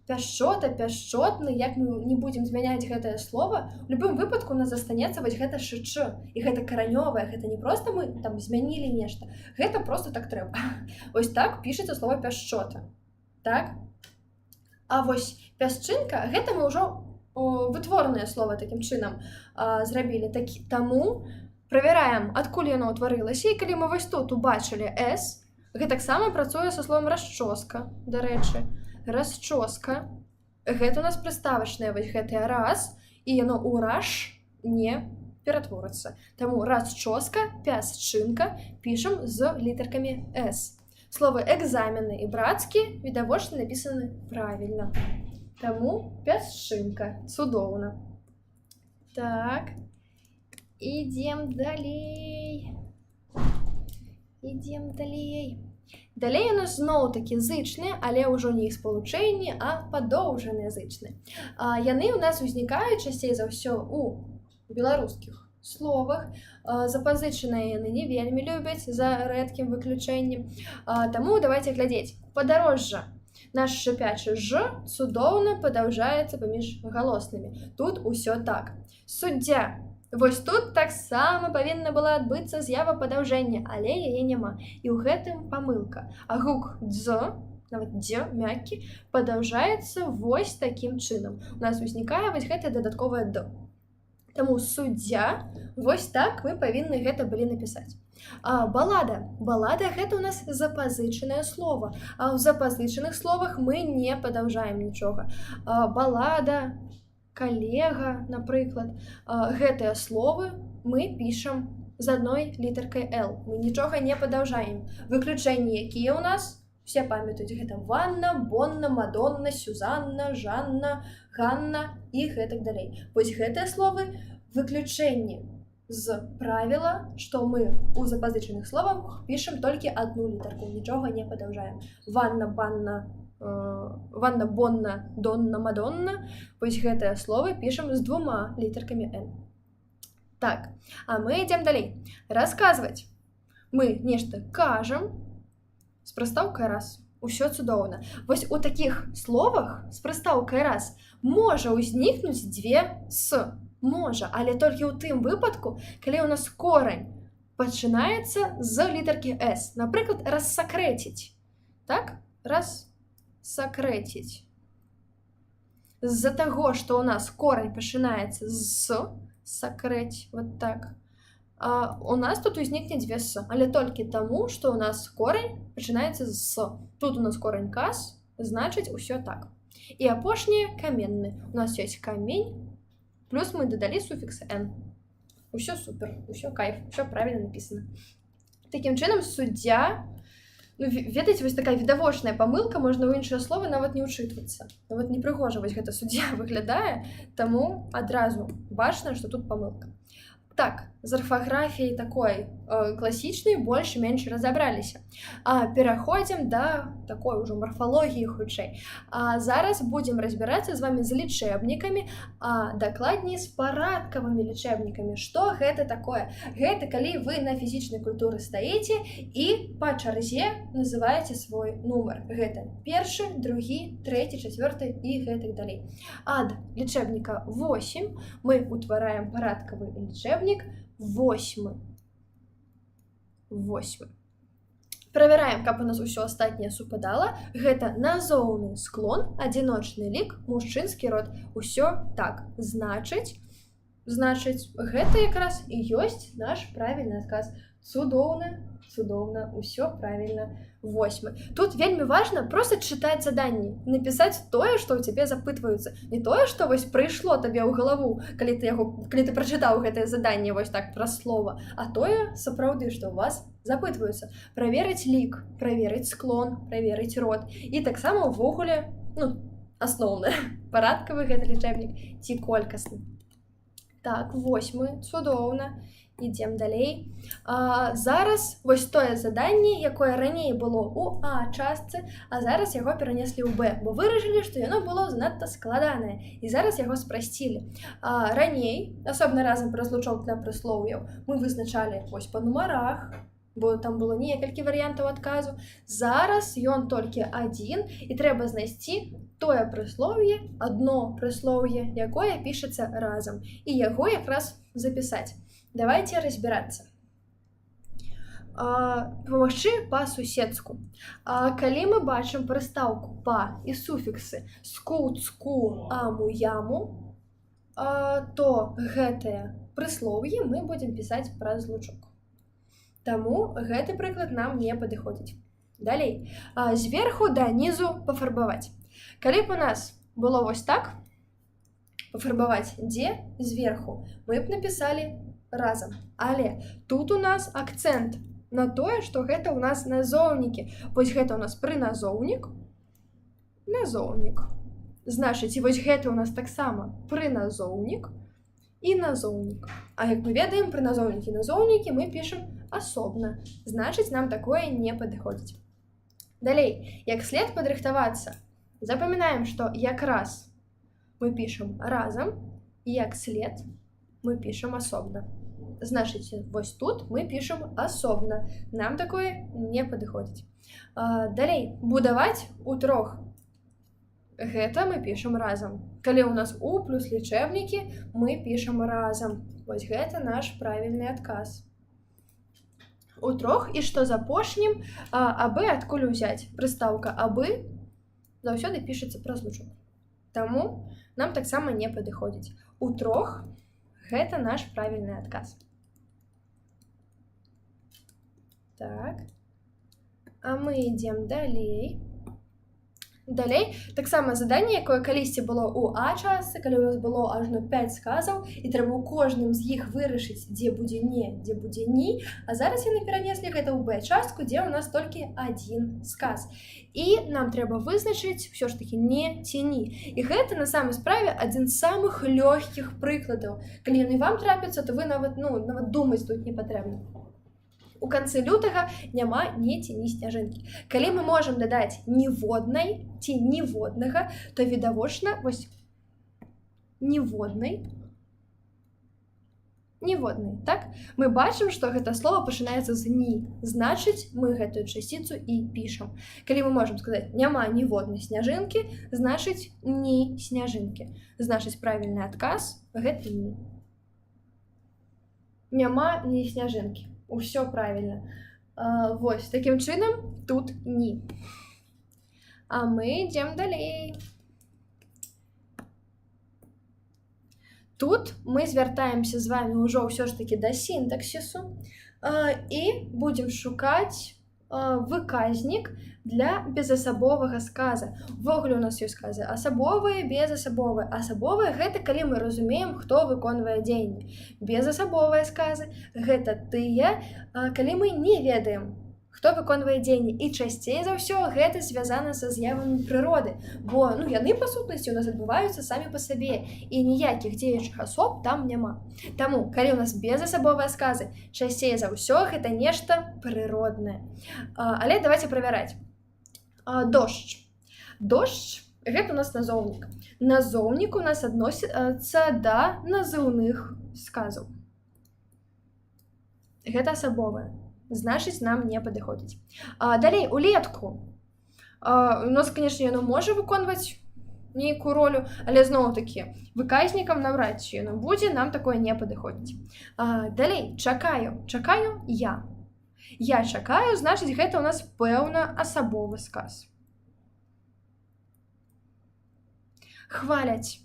Пяшчота, пяшчотны, як мы не будзем змяняць гэтае слово, у любым выпадку у нас застанецца вось гэта шч. І гэта каранёвае, гэта не проста мы там змянілі нешта. Гэта проста так трэба. Вось так пішацца слово пяшчота. Так? А вось пясчынка, гэта мы ўжо вытворнае слово такім чынам зрабілі. Таму правяраем, адкуль яно ўтварылася, і калі мы вось тут убачылі «с», гэтаксама працуе са словам расчоска, дарэчы. Расчоска. Гэта у нас прыставачнае, вось гэтае раз, і яно ў раш не ператворыцца. Таму расчоска, пясчынка пішам з літаркамі «с». Словы экзамены і брацкі відавочна напісаны правільна. Таму пясчынка. Цудоўна. Так. Ідзем далей. Далей у нас зноў-такі зычныя, але ўжо не іх спалучэнні, а падоўжаныя зычныя. Яны ў нас узнікаюць часцей за ўсё ў беларускіх словах. Запазычаныя яны не вельмі любяць, за рэдкім выключэннем. Таму давайте глядзець. Падарожжа. Наш шыпячы «ж» цудоўна падаўжаецца паміж галоснымі. Тут усё так. Суддзя. Вось тут таксама павінна была адбыцца з'ява падаўжэння, але яе няма. І ў гэтым памылка. А гук «дз», нават «дз», мяккі, падаўжаецца вось такім чынам. У нас узнікае вось гэтае дадатковае «д». Таму суддзя, вось так мы павінны гэта былі напісаць. Балада. Балада – гэта ў нас запазычанае слово. А ў запазычаных словах мы не падаўжаем нічога. Балада, калега, напрыклад. Гэтыя словы мы пішам з адной літаркай «л». Мы нічога не падаўжаем. Выключэнні, якія ў нас, усе памятаюць, гэта Ванна, Бонна, Мадонна, Сюзанна, Жанна, Ганна і гэтак далей. Вось гэтыя словы выключэнні з правіла, што мы у запазычаных словах пішам толькі адну літарку, нічога не падаўжаем. Ванна, Банна, Ванна, Бонна, Донна, Мадонна. Вось гэтыя словы пішам з двума літаркамі «н». Так, а мы ідзем далей. Расказваць. Мы нешта кажам з прыстаўкай «раз». Усё цудоўна. Вось у такіх словах з прыстаўкай «раз» можа ўзнікнуць дзве «с». Можа, але толькі ў тым выпадку, калі ў нас корань пачынаецца з літаркі «с». Напрыклад, рассакрэціць. Так? Рассакрэціць. З-за таго, што ў нас корань пачынаецца з «сакрэць», вот так, у нас тут узнікне дзве «с», але толькі таму, што ў нас корань пачынаецца з «с». Тут у нас корань «кас», значыць, усё так. І апошняе каменны. У нас ёсць камень, плюс мы дадалі суфікс «н». Усё супер, усё кайф, усё правільна напісана. Такім чынам, суддзя, ведаеце, вось такая відавочная памылка, можна ў іншыя словы нават не ўчытвацца. Нават непрыгожа вось гэта суддзя выглядае, таму адразу бачна, што тут памылка. Так, з арфаграфіяй такой класічнай больш-менш разабраліся. Пераходзім да такой ужо марфалогіі хутчэй. Зараз будзем разбірацца з вамі з лічэбнікамі, дакладней з парадкавымі лічэбнікамі. Што гэта такое? Гэта калі вы на фізічнай культуры стаіце і па чарзе называеце свой нумар. Гэта першы, другі, трэці, чацвёрты і гэтак далей. Ад лічэбніка 8 мы ўтвараем парадкавы лічэбнік 8. Правяраем, каб у нас усё астатняе супадала. Гэта назоўны склон, адзіночны лік, мужчынскі род. Усё так. Значыць, гэта якраз і ёсць наш правільны адказ. Цудоўна, цудоўна, усё правільна. 8. Тут вельмі важна проста чытаць заданні, напісаць тое, што ў цябе запытваюцца. Не тое, што вось прыйшло табе ў галаву, калі ты прачытаў гэтае заданне вось так праз слова, а тое сапраўды, што ў вас запытваюцца. Праверыць лік, праверыць склон, праверыць род. І таксама ўвогуле, асноўнае, парадкавы гэты лічэбнік ці колькасны. Так, 8, цудоўна. ідзем далей. Зараз вось тое заданне, якое раней было ў А частцы, а зараз яго перанеслі ў Б, бо вырашылі, што яно было занадта складанае, і зараз яго спрасцілі. Раней, асобна разам пра злучок для прыслоўяў, мы вызначалі вось па нумарах, бо там было некалькі варыянтаў адказу. Зараз ён толькі адзін, і трэба знайсці тое прыслоўе, адно прыслоўе, якое пішацца разам, і яго якраз запісаць. Давайте разбірацца. Памагчы па-суседску. Калі мы бачым прыстаўку па і суфіксы ску, цку, аму, яму, то гэтае прыслоўе мы будзем пісаць праз злучок. Таму гэты прыклад нам не падыходзіць. Далей. Зверху да нізу пафарбаваць. Калі б у нас было вось так, пафарбаваць дзе зверху, мы б напісалі разам. Але тут у нас акцэнт на тое, што гэта ў нас назоўнікі. Вось гэта ў нас прыназоўнік, назоўнік. Значыць, і вось гэта ў нас таксама прыназоўнік і назоўнік. А як мы ведаем, прыназоўнікі і назоўнікі мы пішам асобна. Значыць, нам такое не падыходзіць. Далей, як след падрыхтавацца, запамінаем, што якраз мы пішам разам, і як след мы пішам асобна. Значыць, вось тут мы пішам асобна. Нам такое не падыходзіць. Далей, будаваць у трох. Гэта мы пішам разам. Калі ў нас У плюс лічэбнікі, мы пішам разам. Вось гэта наш правільны адказ. У трох, і што з апошнім, абы адкуль узяць? Прыстаўка абы заўсёды пішацца праз злучок. Таму нам таксама не падыходзіць. У трох гэта наш правільны адказ. Так. А мы ідзем далей. Далей, таксама заданне, якое калісьці было ў А частцы, калі ў нас было ажно 5 сказаў, і трэба ў кожным з іх вырашыць, дзе будзе не, дзе будзе ні, а зараз яны перанеслі гэта ў Б частку, дзе ў нас толькі адзін сказ. І нам трэба вызначыць ўсё ж такі не ці ні. І гэта на самай справе адзін з самых лёгкіх прыкладаў. Калі яны вам трапяцца, то вы нават думаць тут не патрэбна. У канцы лютага няма не ці ні сняжынкі. Калі мы можам дадаць ніводнай ці ніводнага, то відавочна вось ніводнай, так? Мы бачым, што гэта слова пачынаецца з ні. Значыць, мы гэтую часціцу і пішам. Калі мы можам сказаць няма ніводнай сняжынкі, значыць ні сняжынкі. Значыць, правільны адказ гэта ні. Няма ні сняжынкі. Усё правільна. Вось, такім чынам, тут ні. А мы ідзем далей. Тут мы звяртаемся з вами ўжо ўсё ж такі да сінтаксісу і будзем шукаць выказнік для безасабовага сказа. Увогуле у нас ёсць сказы асабовыя, безасабовыя. Асабовыя гэта калі мы разумеем, хто выконвае дзеянне. Безасабовыя сказы гэта тыя, калі мы не ведаем, хто выконвае дзеянне. І часцей за ўсё гэта звязана са з'явамі прыроды, бо яны па сутнасці ў нас адбываюцца самі па сабе, і ніякіх дзеючых асоб там няма. Таму, калі ў нас безасабовыя сказы, часцей за ўсё гэта нешта прыроднае. Але давайте правяраць. Дождж. Дождж гэта у нас назоўнік. Назоўнік у нас адносіцца да назыўных сказаў. Гэта асабовае. Значыць, нам не падыходзіць. Далей, улетку. У нас, канешне, яно можа выконваць нейкую ролю, але зноў-такі выказнікам наўрад ці яно будзе, нам такое не падыходзіць. Далей, чакаю. Чакаю я. Я чакаю, значыць, гэта ў нас пэўна асабовы сказ. Хваляць.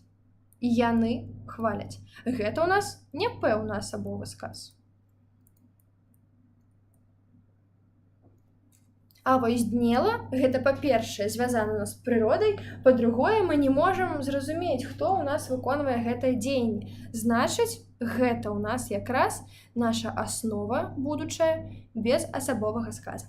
Яны хваляць. Гэта ў нас непэўна асабовы сказ. А вось днела, гэта па-першае звязана у нас з прыродай, па-другое, мы не можам зразумець, хто ў нас выконвае гэтае дзеянне. Значыць, гэта ў нас якраз наша аснова будучая без асабовага сказа.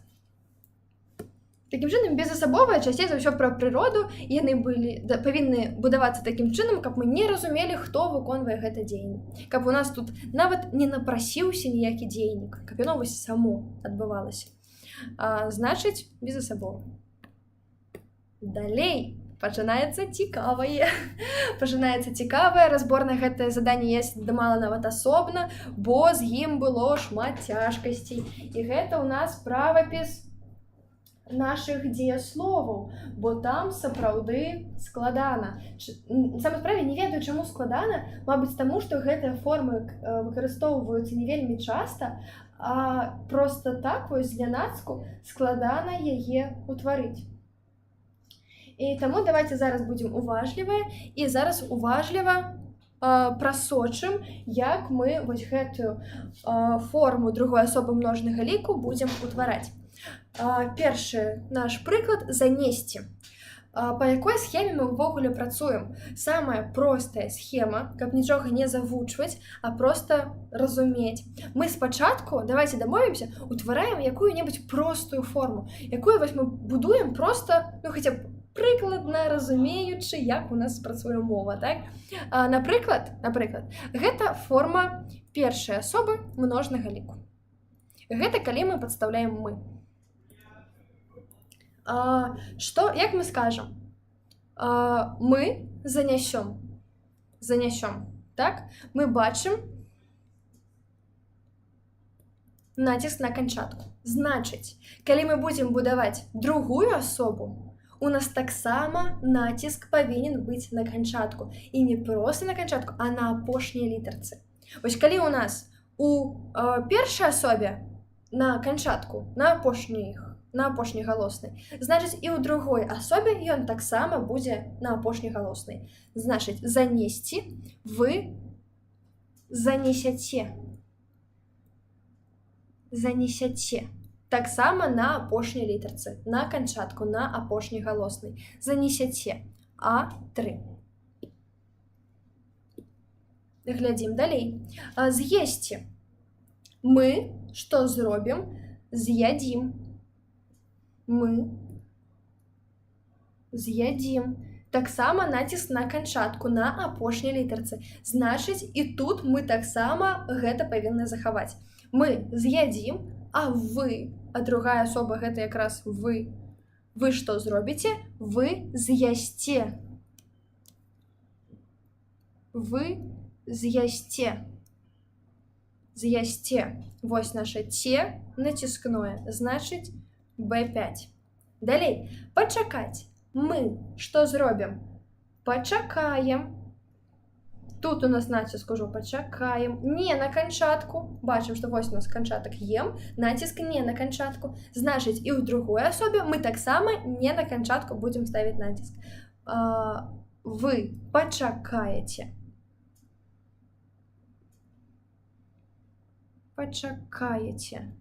Такім чынам, безасабовыя часцей за ўсё пра прыроду, яны павінны будавацца такім чынам, каб мы не разумелі, хто выконвае гэта дзеянне. Каб у нас тут нават не напрасіўся ніякі дзейнік, каб яно вось само адбывалася. Значыць, безасабова. Далей пачынаецца цікавае. Пачынаецца цікавае, разбор на гэтае заданне я здымала нават асобна, бо з ім было шмат цяжкасцей. І гэта ў нас правапіс наших дзеясловаў, бо там сапраўды складана. Сама справе не ведаю, чаму складана, мабыць, таму, што гэтыя формы выкарыстоўваюцца не вельмі часта, а проста так вось знянацку складана яе ўтварыць. І таму давайте зараз будзем уважлівыя і зараз уважліва прасочым, як мы вось гэтую форму другой асобы множнага ліку будзем утвараць. Першы наш прыклад занесці. Па якой схеме мы ўвогуле працуем? Самая простая схема, каб нічога не завучваць, а проста разумець. Мы спачатку, давайте дамовімся, утвараем якую-небудзь простую форму, якую вось мы будуем проста, ну хаця б прыкладна разумеючы, як у нас працуе мова, так? Напрыклад, гэта форма першай асобы множнага ліку. Гэта калі мы падстаўляем мы. Як мы скажам? Мы занясём, так? Мы бачым націск на канчатку. Значыць, калі мы будзем будаваць другую асобу, у нас таксама націск павінен быць на канчатку. І не проста на канчатку, а на апошняй літарцы. Вось калі у нас у першай асобе на канчатку, на апошняй галоснай, значыць, і ў другой асобе ён таксама будзе на апошняй галоснай. Значыць, занесці, вы занесяце. Таксама на апошняй літарцы, на канчатку, на апошняй галоснай. Занесяце. А3. Глядзім далей. З'есці. Мы што зробім? З'ядзім. Мы з'ядзім. Таксама націск на канчатку, на апошняй літарцы. Значыць, і тут мы таксама гэта павінны захаваць. Мы з'ядзім, а вы, а другая асоба гэта якраз вы. Вы што зробіце? Вы з'ясце. Вы з'ясце. З'ясце. Вось наша «те» націскное, значыць, Б5. Далей, пачакаць. Мы што зробім? Пачакаем. Тут у нас націск ужо пачакаем. Не на канчатку. Бачым, што вось у нас канчатак ем. Націск не на канчатку. Значыць, і ў другой асобе мы таксама не на канчатку будзем ставіць націск. Вы пачакаеце. Пачакаеце.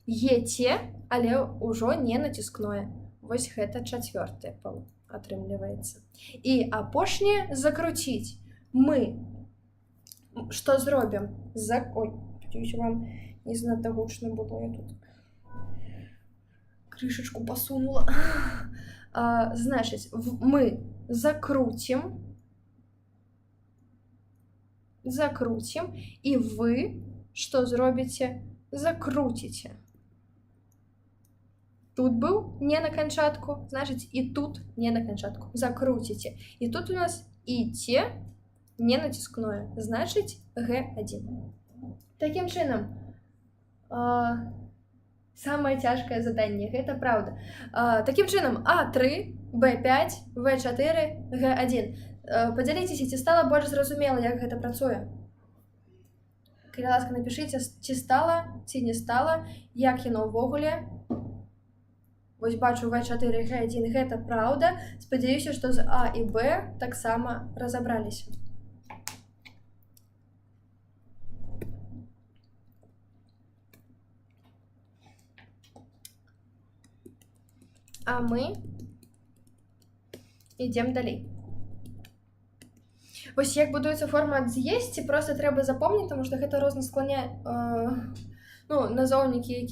Ете, але ўжо не націскное. Вось гэта чацвёртае атрымліваецца. І апошняе закруціць. Мы што зробім? Ой, спадзяюся, вам не знадта гучна было, я тут крышачку пасунула. Значыць, мы закруцім, і вы што зробіце? Закруціце. Тут быў не на канчатку, значыць, і тут не на канчатку. Закруціце. І тут у нас і «те» не націскное, значыць, Г1. Такім чынам, самае цяжкае заданне, гэта праўда. Такім чынам, А3, Б5, В4, Г1. Падзяліцеся, ці стала больш зразумела, як гэта працуе? Калі ласка, напішыце, ці стала, ці не стала, як яно ўвогуле. Вось бачу В4, Г1, гэта праўда. Спадзяюся, што з А і Б таксама разабраліся. А мы ідзем далей. Вось як будуецца форма ад з'есці, проста трэба запомніць, таму што гэта розна складаная назоўнікі,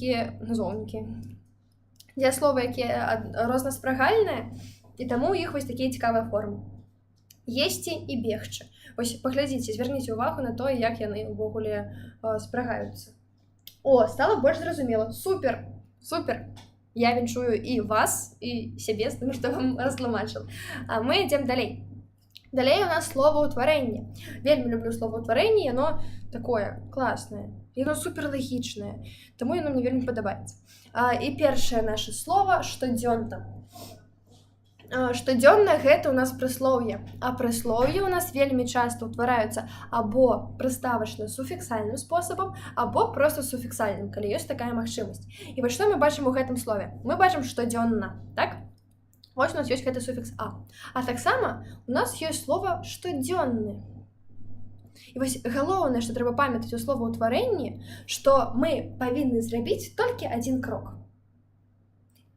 дзеясловы, якія рознаспрагальныя, і таму у іх вось такія цікавыя формы. Есці і бегчы. Вось паглядзіце, звярніце ўвагу на тое, як яны ўвогуле спрагаюцца. О, стала больш зразумела. Супер, супер. Я віншую і вас, і сябе з тым, што вам растлумачыла. А мы ідзем далей. Далей у нас словаўтварэнне. Вельмі люблю словаўтварэнне, яно такое класнае, яно суперлагічнае, таму яно мне вельмі падабаецца. І першае наша слова штодзённа. Штодзённа гэта ў нас прыслоўе, а прыслоўі ў нас вельмі часта ўтвараюцца або прыставачна-суфіксальным спосабам, або проста суфіксальным, калі ёсць такая магчымасць. І вось што мы бачым у гэтым слове? Мы бачым штодзённа, так? Вось у нас ёсць гэты суфікс «а». А таксама у нас ёсць слова «штодзённы». І вось галоўнае, што трэба памятаць у словаўтварэнні, што мы павінны зрабіць толькі адзін крок,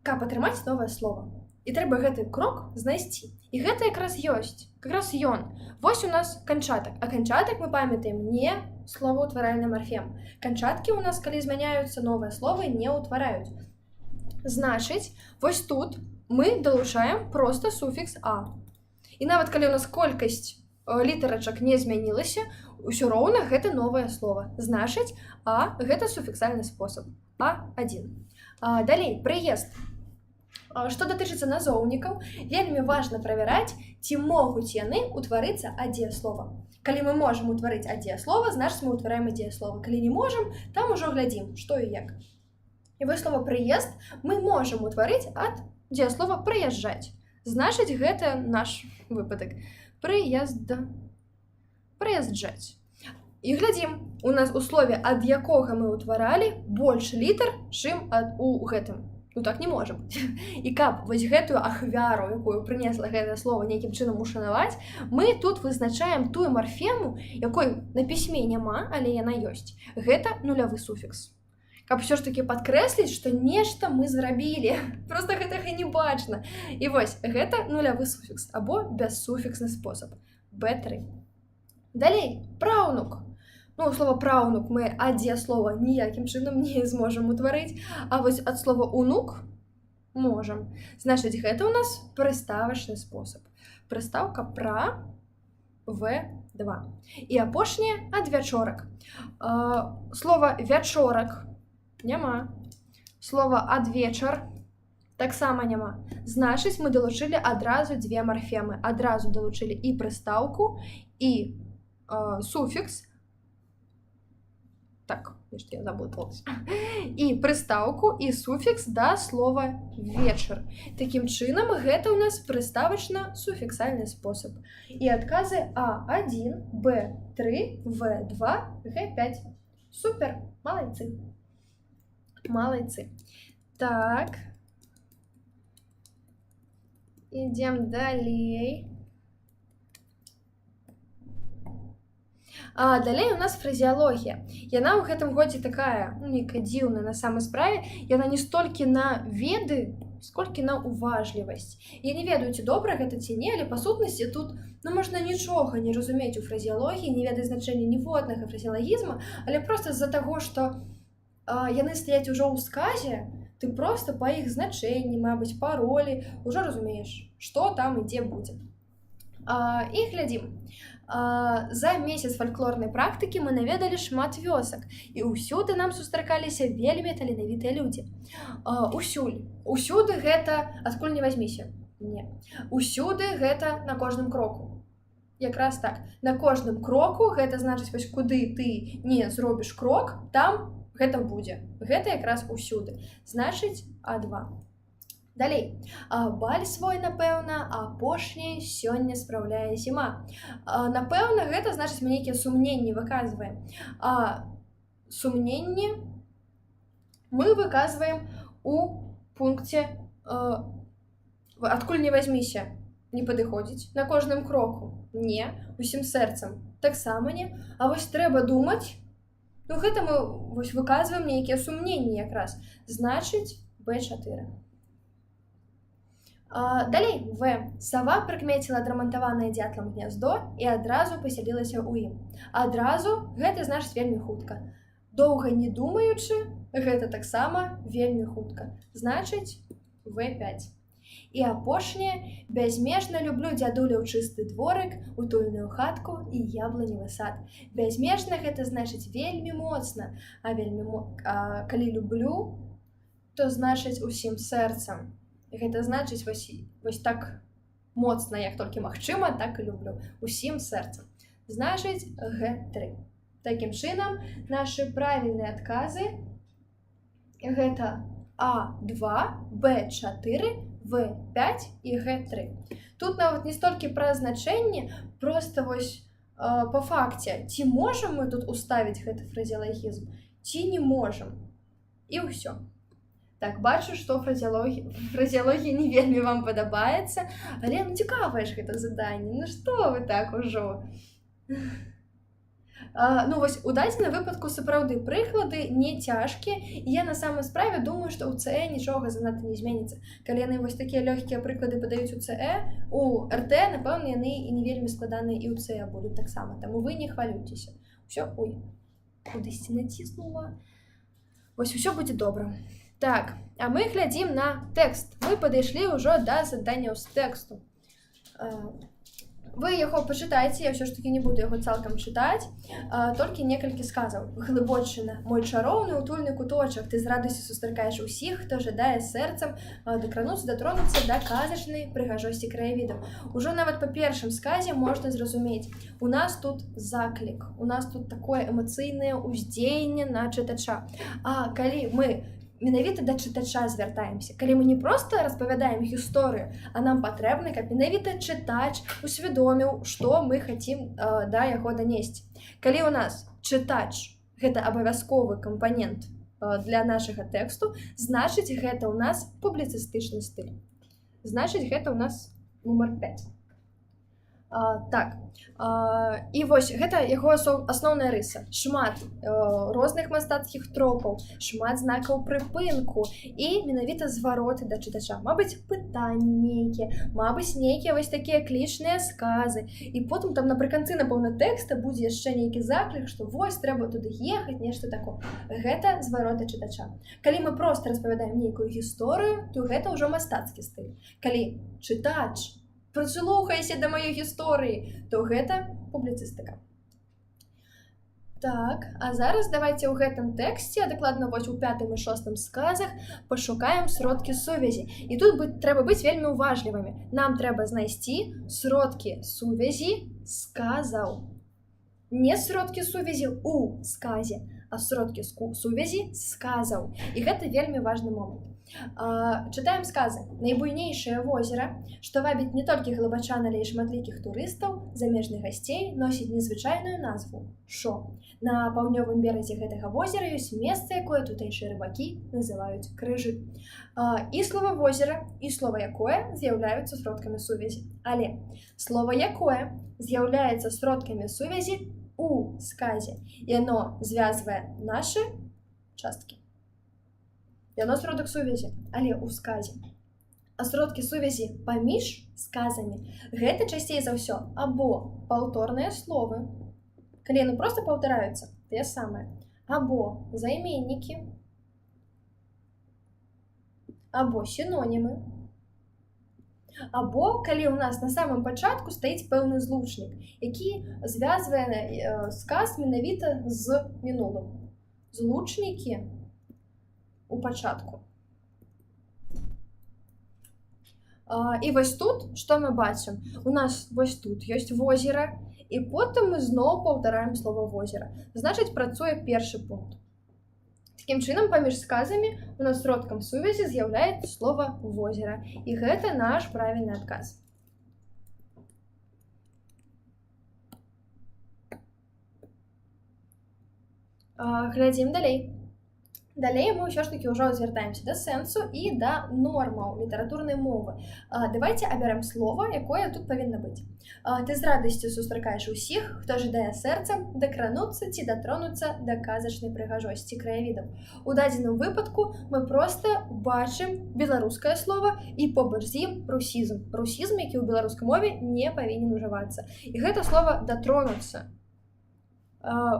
каб атрымаць новае слова. І трэба гэты крок знайсці. І гэта якраз ёсць, якраз ён. Вось у нас канчатак. А канчатак мы памятаем не словаўтваральны марфем. Канчаткі у нас, калі змяняюцца, новыя словы не ўтвараюць. Значыць, вось тут мы далучаем проста суфікс «а». І нават калі у нас колькасць літарачак не змянілася, усё роўна гэта новае слова. Значыць, «а» гэта суфіксальны спосаб. А1. Далей, прыезд. Што датычыцца назоўнікаў, вельмі важна правяраць, ці могуць яны ўтварыцца ад дзеяслова. Калі мы можам утварыць ад дзеяслова, значыць мы ўтвараем ад дзеяслова. Калі не можам, там ужо глядзім, што і як. І вось слова «прыезд» мы можам утварыць ад дзеяслова «прыязджаць». Значыць, гэта наш выпадак. Прыязджаць. І глядзім, у нас у слове, ад якога мы ўтваралі, больш літар, чым у гэтым. Ну так не можа быць. І каб вось гэтую ахвяру, якую прынесла гэта слова, нейкім чынам ушанаваць, мы тут вызначаем тую марфему, якой на пісьме няма, але яна ёсць. Гэта нулявы суфікс. Каб ўсё ж такі падкрэсліць, што нешта мы зрабілі. Проста гэтага не бачна. І вось, гэта нулявы суфікс, або бяссуфіксны спосаб. Б3. Далей, праўнук. Ну, слова «праўнук» мы ад дзеяслова ніякім чынам не зможам утварыць, а вось ад слова «унук» можам. Значыць, гэта ў нас прыставачны спосаб. Прыстаўка «пра», В2. І апошняе ад вячорак. Слова «вячорак» няма. Слова «адвечар» таксама няма. Значыць, мы далучылі адразу дзве марфемы. Адразу далучылі і прыстаўку, і суфікс. Так, я заблыталась. І прыстаўку, і суфікс да слова «вечар». Такім чынам, гэта ў нас прыставачна-суфіксальны спосаб. І адказы А1, Б3, В2, Г5. Супер, малайцы. Малайцы. Так. Ідзем далей. Далей у нас фразеалогія. Яна ў гэтым годзе такая, нейкая дзіўная на самай справе. Яна не столькі на веды, сколькі на уважлівасць. Я не ведаю, ці добра гэта ці не, але па сутнасці тут можна нічога не разумець у фразеалогіі, не ведаць значэння ніводнага фразеалагізма, але проста з-за таго, што яны стаяць ужо ў сказе, ты проста па іх значэнні, мабыць, па ролі ўжо разумееш, што там і дзе будзе. І глядзім. За месяц фальклорнай практыкі мы наведалі шмат вёсак, і ўсюды нам сустракаліся вельмі таленавітыя людзі. Усюды гэта адкуль не вазьміся. Не. Усюды гэта на кожным кроку. Якраз так. На кожным кроку гэта значыць, вось куды ты не зробіш крок, там гэта будзе. Гэта якраз усюды. Значыць, А2. Далей. Баль свой, напэўна, апошні сёння спраўляе зіма. Напэўна, гэта значыць, мы нейкія сумненні выказваем. Сумненні мы выказваем у пункце адкуль не вазьміся. Не падыходзіць. На кожным кроку. Не. Усім сэрцам. Таксама не. А вось трэба думаць. Ну, гэта мы вось выказваем нейкія сумненні якраз. Значыць, Б4. Далей, В. Сава прыкмеціла адрамантаванае дзятлам гняздо і адразу пасялілася ў ім. Адразу гэта значыць вельмі хутка. Доўга не думаючы, гэта таксама вельмі хутка. Значыць, В5. І апошняе, бязмежна люблю дзядуля ў чысты дворык, утульную хатку і яблоневы сад. Бязмежна гэта значыць вельмі моцна, калі люблю, то значыць усім сэрцам. Гэта значыць вось так моцна, як толькі магчыма, так і люблю, усім сэрцам. Значыць Г3. Такім чынам, нашы правільныя адказы гэта А2, Б4, В5 і Г3. Тут нават не столькі пра значэнне, проста вось па факце, ці можам мы тут уставіць гэты фразеалагізм, ці не можам. І ўсё. Так, бачу, што фразеалогія не вельмі вам падабаецца, але цікавае ж гэта заданне. Ну што вы так ужо? Ну вось, у дадзеным выпадку сапраўды прыклады не цяжкія, і я на самай справе думаю, што ў ЦЭ нічога занадта не зменіцца. Калі яны вось такія лёгкія прыклады падаюць у ЦЭ, у РТ, напэўна, яны і не вельмі складаныя і ў ЦЭ будуць таксама, таму вы не хвалюйцеся. Усё, ой, кудысьці націснула. Вось усё будзе добра. Так, а мы глядзім на тэкст. Мы падышлі ўжо да заданняў з тэксту. Вы яго пачытайце, я ўсё ж такі не буду яго цалкам чытаць, толькі некалькі сказаў. Глыбочына, мой чароўны утульны куточак, ты з радасцю сустракаеш усіх, хто жадае сэрцам датронуцца да казачнай прыгажосці краявідаў. Ужо нават па першым сказе можна зразумець, у нас тут заклік, у нас тут такое эмацыйнае ўздзеянне на чытача. А калі мы менавіта да чытача звяртаемся, калі мы не проста распавядаем гісторыю, а нам патрэбна, каб менавіта чытач усвядоміў, што мы хацім да яго данесці. Калі ў нас чытач гэта абавязковы кампанент для нашага тэксту, значыць гэта ў нас публіцыстычны стыль. Значыць гэта ў нас нумар 5. Так, і вось гэта яго асноўная рыса. Шмат розных мастацкіх тропаў, шмат знакаў прыпынку і менавіта звароты да чытача. Мабыць, пытанні нейкія, мабыць, нейкія вось такія клічныя сказы. І потым там напрыканцы, напэўна, тэкста будзе яшчэ нейкі заклік, што вось трэба туды ехаць, нешта такое. Гэта зварот да чытача. Калі мы проста распавядаем нейкую гісторыю, то гэта ўжо мастацкі стыль. Калі чытач прыслухайся да маёй гісторыі, то гэта публіцыстыка. Так, а зараз давайце ў гэтым тэксце, а дакладна вось у 5-м і 6-м сказах, пашукаем сродкі сувязі. І тут трэба быць вельмі уважлівымі. Нам трэба знайсці сродкі сувязі сказаў. Не сродкі сувязі ў сказе, а сродкі сувязі сказаў. І гэта вельмі важны момант. Чытаем сказы. Найбуйнейшае возера, што вабіць не толькі глыбачан, але і шматлікіх турыстаў, замежных гасцей, носіць незвычайную назву – Шо. На паўднёвым беразе гэтага возера ёсць месца, якое тутэйшыя рыбакі называюць крыжы. І слова возера, і слова якое з'яўляюцца сродкамі сувязі. Але слова якое з'яўляецца сродкамі сувязі у сказе. Яно звязвае нашы часткі. Яно сродак сувязі, але ў сказе. А сродкі сувязі паміж сказамі гэта часцей за ўсё або паўторныя словы, калі яны проста паўтараюцца, тыя самыя, або займеннікі, або сінонімы, або калі ў нас на самым пачатку стаіць пэўны злучнік, які звязвае сказ менавіта з мінулым. Злучнікі у пачатку. І вось тут, што мы бачым? У нас вось тут ёсць возера, і потым мы зноў паўтараем слова возера. Значыць, працуе першы пункт. Такім чынам, паміж сказамі у нас сродкам сувязі з'яўляецца слова возера. І гэта наш правільны адказ. Глядзім далей. Далей мы ўсё ж такі ўжо звяртаемся да сэнсу і да нормаў літаратурнай мовы. Давайце абярем слова, якое тут павінна быць. Ты з радасцю сустракаеш усіх, хто жадае сэрцам дакрануцца ці датронуцца да казачнай прыгажосці краявідаў. У дадзеным выпадку мы проста бачым беларускае слова і побач з ім русізм. Русізм, які ў беларускай мове не павінен ужывацца. І гэта слова датронуцца.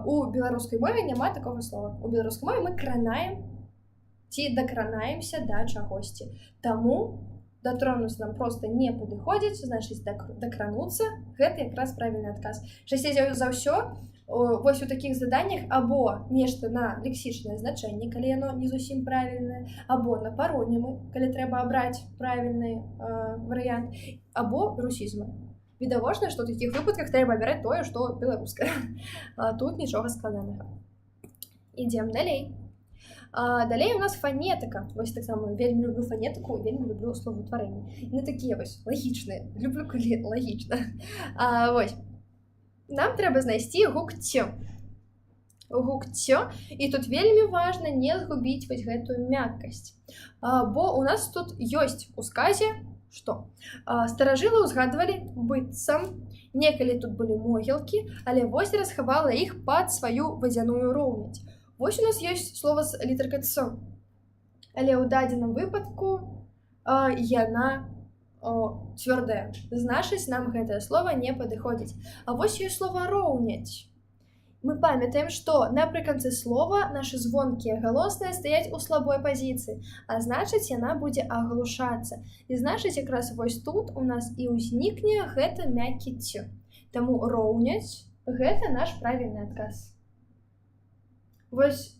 У беларускай мове няма такога слова. У беларускай мове мы кранаем ці дакранаемся да чагосьці. Таму датронуцца нам проста не падыходзіць, значыць дакрануцца гэта якраз правільны адказ. Часцей за ўсё вось у такіх заданнях або нешта на лексічнае значэнне, калі яно не зусім правільнае, або на паронімы, калі трэба абраць правільны варыянт, або русізмы. Відавочна, што ў такіх выпадках трэба абіраць тое, што беларускае. Тут нічога складанага. Ідзем далей. Далей у нас фанетыка. Вось таксама вельмі люблю фанетыку, вельмі люблю словаўтварэнні. Не такія вось лагічныя. Люблю, калі лагічна. Вось. Нам трэба знайсці гук ць. Гук ць. І тут вельмі важна не згубіць вось гэтую мяккасць. Бо у нас тут ёсць у сказе, што? Старажылы ўзгадвалі быццам, некалі тут былі могілкі, але возера схавала іх пад сваю вадзяную роўнядзь. Вось у нас ёсць слова з літаркай «ц». Але ў дадзеным выпадку яна цвёрдая. Значыць, нам гэтае слова не падыходзіць. А вось ёсць слова «роўнядзь». Мы памятаем, што напрыканцы слова нашы звонкія галосныя стаяць у слабой пазіцыі, а значыць, яна будзе аглушацца. І значыць, якраз вось тут у нас і ўзнікне гэта мяккі «ць». Таму «роўнядзь» гэта наш правільны адказ. Вось,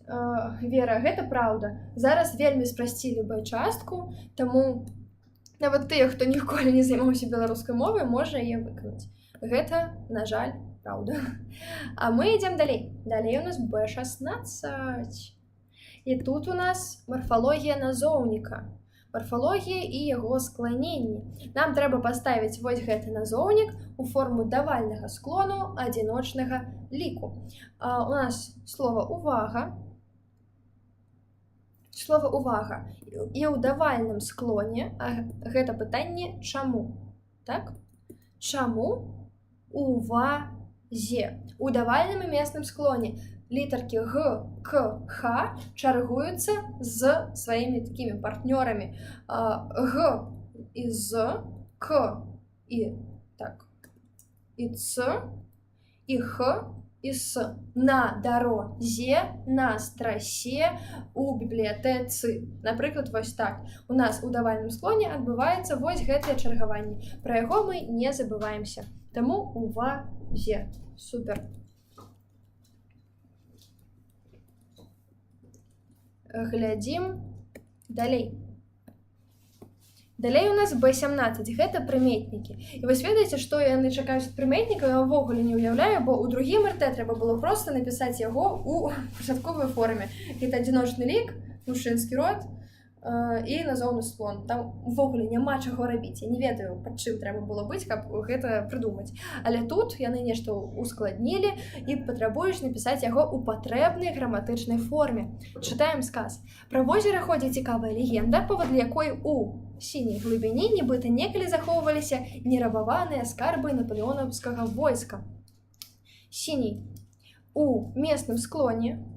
Вера, гэта праўда. Зараз вельмі спрасцілі бай-частку, таму нават тыя, хто ніколі не займаўся беларускай мовай, можа яе выканаць. Гэта, на жаль, праўда. А мы ідзем далей. Далей у нас Б16. І тут у нас марфалогія назоўніка. Марфалогія і яго скланенні. Нам трэба паставіць вось гэты назоўнік у форму давальнага склону адзіночнага ліку. У нас слова «увага». Слова «увага». І ў давальным склоне гэта пытанне «чаму». Так? Чаму увазе? У давальным і месным склоне літаркі Г, К, Х чаргуюцца з сваімі такімі партнёрамі. Г і З, К і так, і Ц, і Х, і С. На дарозе, на страсе, у бібліятэцы. Напрыклад, вось так. У нас у давальным склоне адбываецца вось гэтае чаргаванне. Пра яго мы не забываемся. Таму увазе. Супер. Глядзім далей. Далей у нас Б17, гэта прыметнікі. І вось ведаеце, што яны чакаюць ад прыметніка, я ўвогуле не ўяўляю, бо ў другім РТ трэба было проста напісаць яго ў пачатковай форме. Гэта адзіночны лік, мужчынскі род і назоўны склон. Там увогуле няма чаго рабіць. Я не ведаю, пад чым трэба было быць, каб гэта прыдумаць. Але тут яны нешта ускладнілі і патрабуюць напісаць яго ў патрэбнай граматычнай форме. Чытаем сказ. Пра возера ходзіць цікавая легенда, паводле якой у сіняй глыбіні нібыта некалі захоўваліся нерабаваныя скарбы напалеонаўскага войска. Сіний. У месным склоне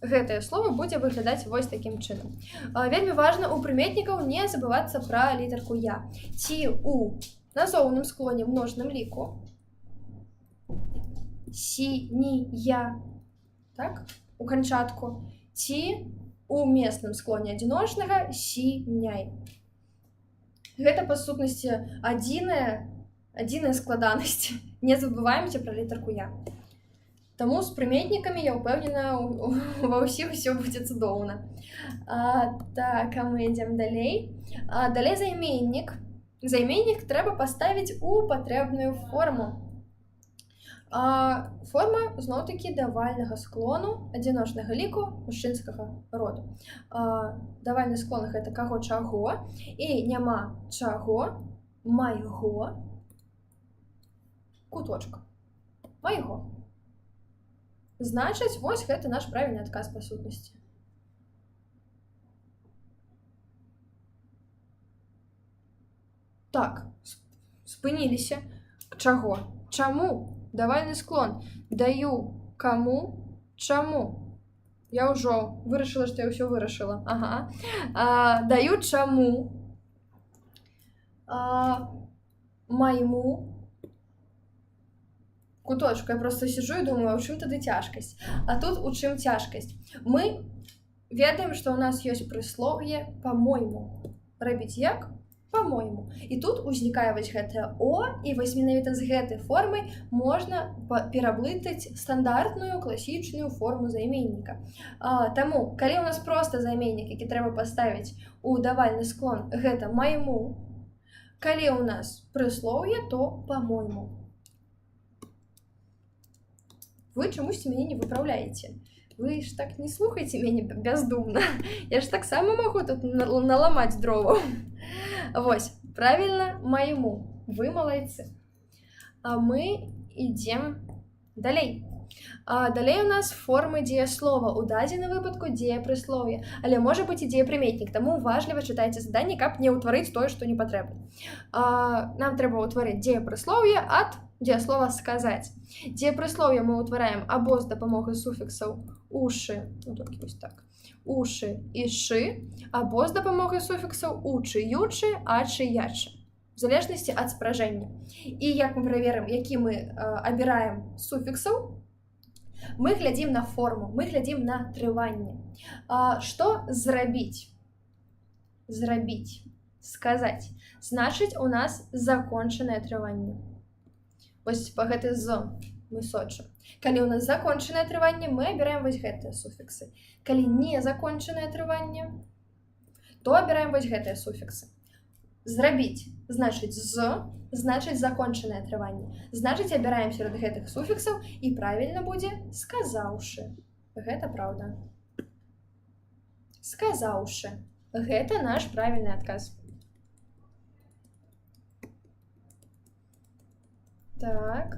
гэтае слово будзе выглядаць вось такім чынам. Вельмі важна у прыметнікаў не забывацца пра літарку «я». Ці у назоўным склоне множным ліку сінія, так, у канчатку, ці у месным склоне адзіночнага сіняй. Гэта, па сутнасці, адзіная складанасць. Не забываемся пра літарку «я». Таму з прыметнікамі, я ўпэўнена, ва ўсіх усё будзе цудоўна. Так, а мы ідзем далей. Далей займеннік. Займеннік трэба паставіць у патрэбную форму. Форма, зноў-такі, давальнага склону адзіночнага ліку мужчынскага роду. Давальны склон – гэта каго чаго, і няма чаго, майго, куточка. Майго. Значыць, вось гэта наш правільны адказ па сутнасці. Так, спыніліся. Чаго? Чаму? Давальны склон. Даю каму? Чаму? Я ўжо вырашыла, што я ўсё вырашыла. Ага. Даю чаму? Майму? Куточку. Я просто сижу і думаю, а ў чым тады цяжкасць? А тут у чым цяжкасць? Мы ведаем, што ў нас ёсць прыслоўе па-мойму. Рабіць як? Па-мойму. І тут узнікае вось гэтае «о», і вось менавіта з гэтай формай можна пераблытаць стандартную класічную форму займенніка. Таму, калі ў нас проста займеннік, які трэба паставіць у давальны склон, гэта «майму», калі ў нас прыслоўе, то «па-мойму». Вы чамусьці мяне не выпраўляеце. Вы ж так не слухайце мяне бяздумна. Я ж таксама магу тут наламаць дроваў. Вось, правільна, «майму». Вы малайцы. А мы ідзем далей. Далей у нас формы дзеяслова. У дадзеным выпадку дзеепрыслоўе. Але можа быць і дзеепрыметнік, таму уважліва чытайце заданне, каб не ўтварыць тое, што не патрэбна. Нам трэба ўтварыць дзеепрыслоўе ад дзеяслова «сказаць». Дзеепрыслоўе мы ўтвараем або з дапамогай суфіксаў «ушы», ну толькі вось так, «ушы» і «шы», або з дапамогай суфіксаў «учы», «ючы», «ачы», «ячы», в залежнасці ад спражэння. І як мы праверым, які мы абіраем суфіксаў, мы глядзім на форму, мы глядзім на трыванне. Што зрабіць? Зрабіць, сказаць. Значыць, у нас закончанае трыванне. Вось па гэтай «з» мы сочым. Калі ў нас закончанае трыванне, мы абіраем вось гэтыя суфіксы. Калі не закончанае трыванне, то абіраем вось гэтыя суфіксы. Зрабіць, значыць «з», значыць закончанае трыванне. Значыць, абіраем сярод гэтых суфіксаў і правільна будзе «сказаўшы». Гэта праўда. «Сказаўшы». Гэта наш правільны адказ. Так.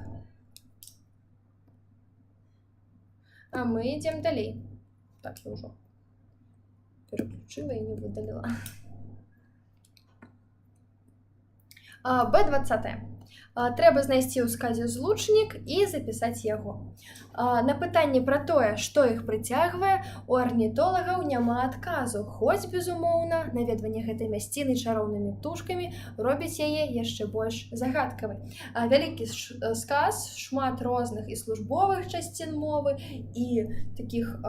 А мы ідзем далей. Так, я ўжо пераключыла і не выдаліла. Б20. Трэба знайсці ў сказе злучнік і запісаць яго. На пытанне пра тое, што іх прыцягвае, у арнітолагаў няма адказу, хоць, безумоўна, наведванне гэтай мясціны чароўнымі птушкамі робіць яе яшчэ больш загадкавай. Вялікі сказ, шмат розных і службовых часцін мовы, і такіх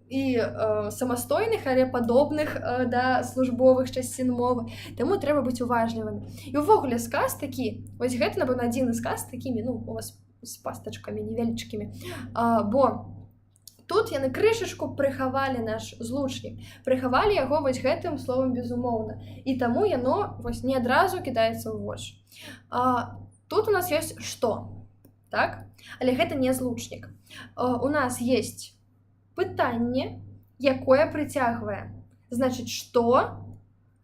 самастойных, але падобных да службовых часцін мовы. Таму трэба быць уважлівымі. І ўвогуле сказ такі, вось гэта, напэўна, адзіны сказ такімі, ну, у вас з пастачкамі невялічкімі. Бо тут яны крышачку прыхавалі наш злучнік. Прыхавалі яго вось гэтым словам безумоўна. І таму яно вось не адразу кідаецца ў вочы. Тут у нас ёсць «што», так? Але гэта не злучнік. У нас ёсць пытанне, якое прыцягвае. Значыць, што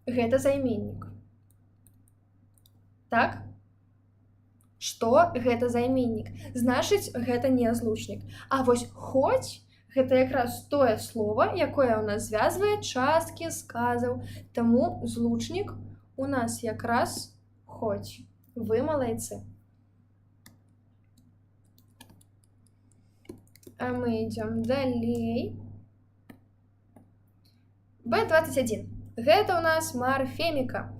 гэта займеннік. Так? Што гэта займеннік. Значыць, гэта не злучнік. А вось «хоць» гэта якраз тое слова, якое ў нас звязвае часткі сказаў. Таму злучнік у нас якраз «хоць». Вы малайцы. А мы ідзем далей. Б21. Гэта ў нас марфеміка.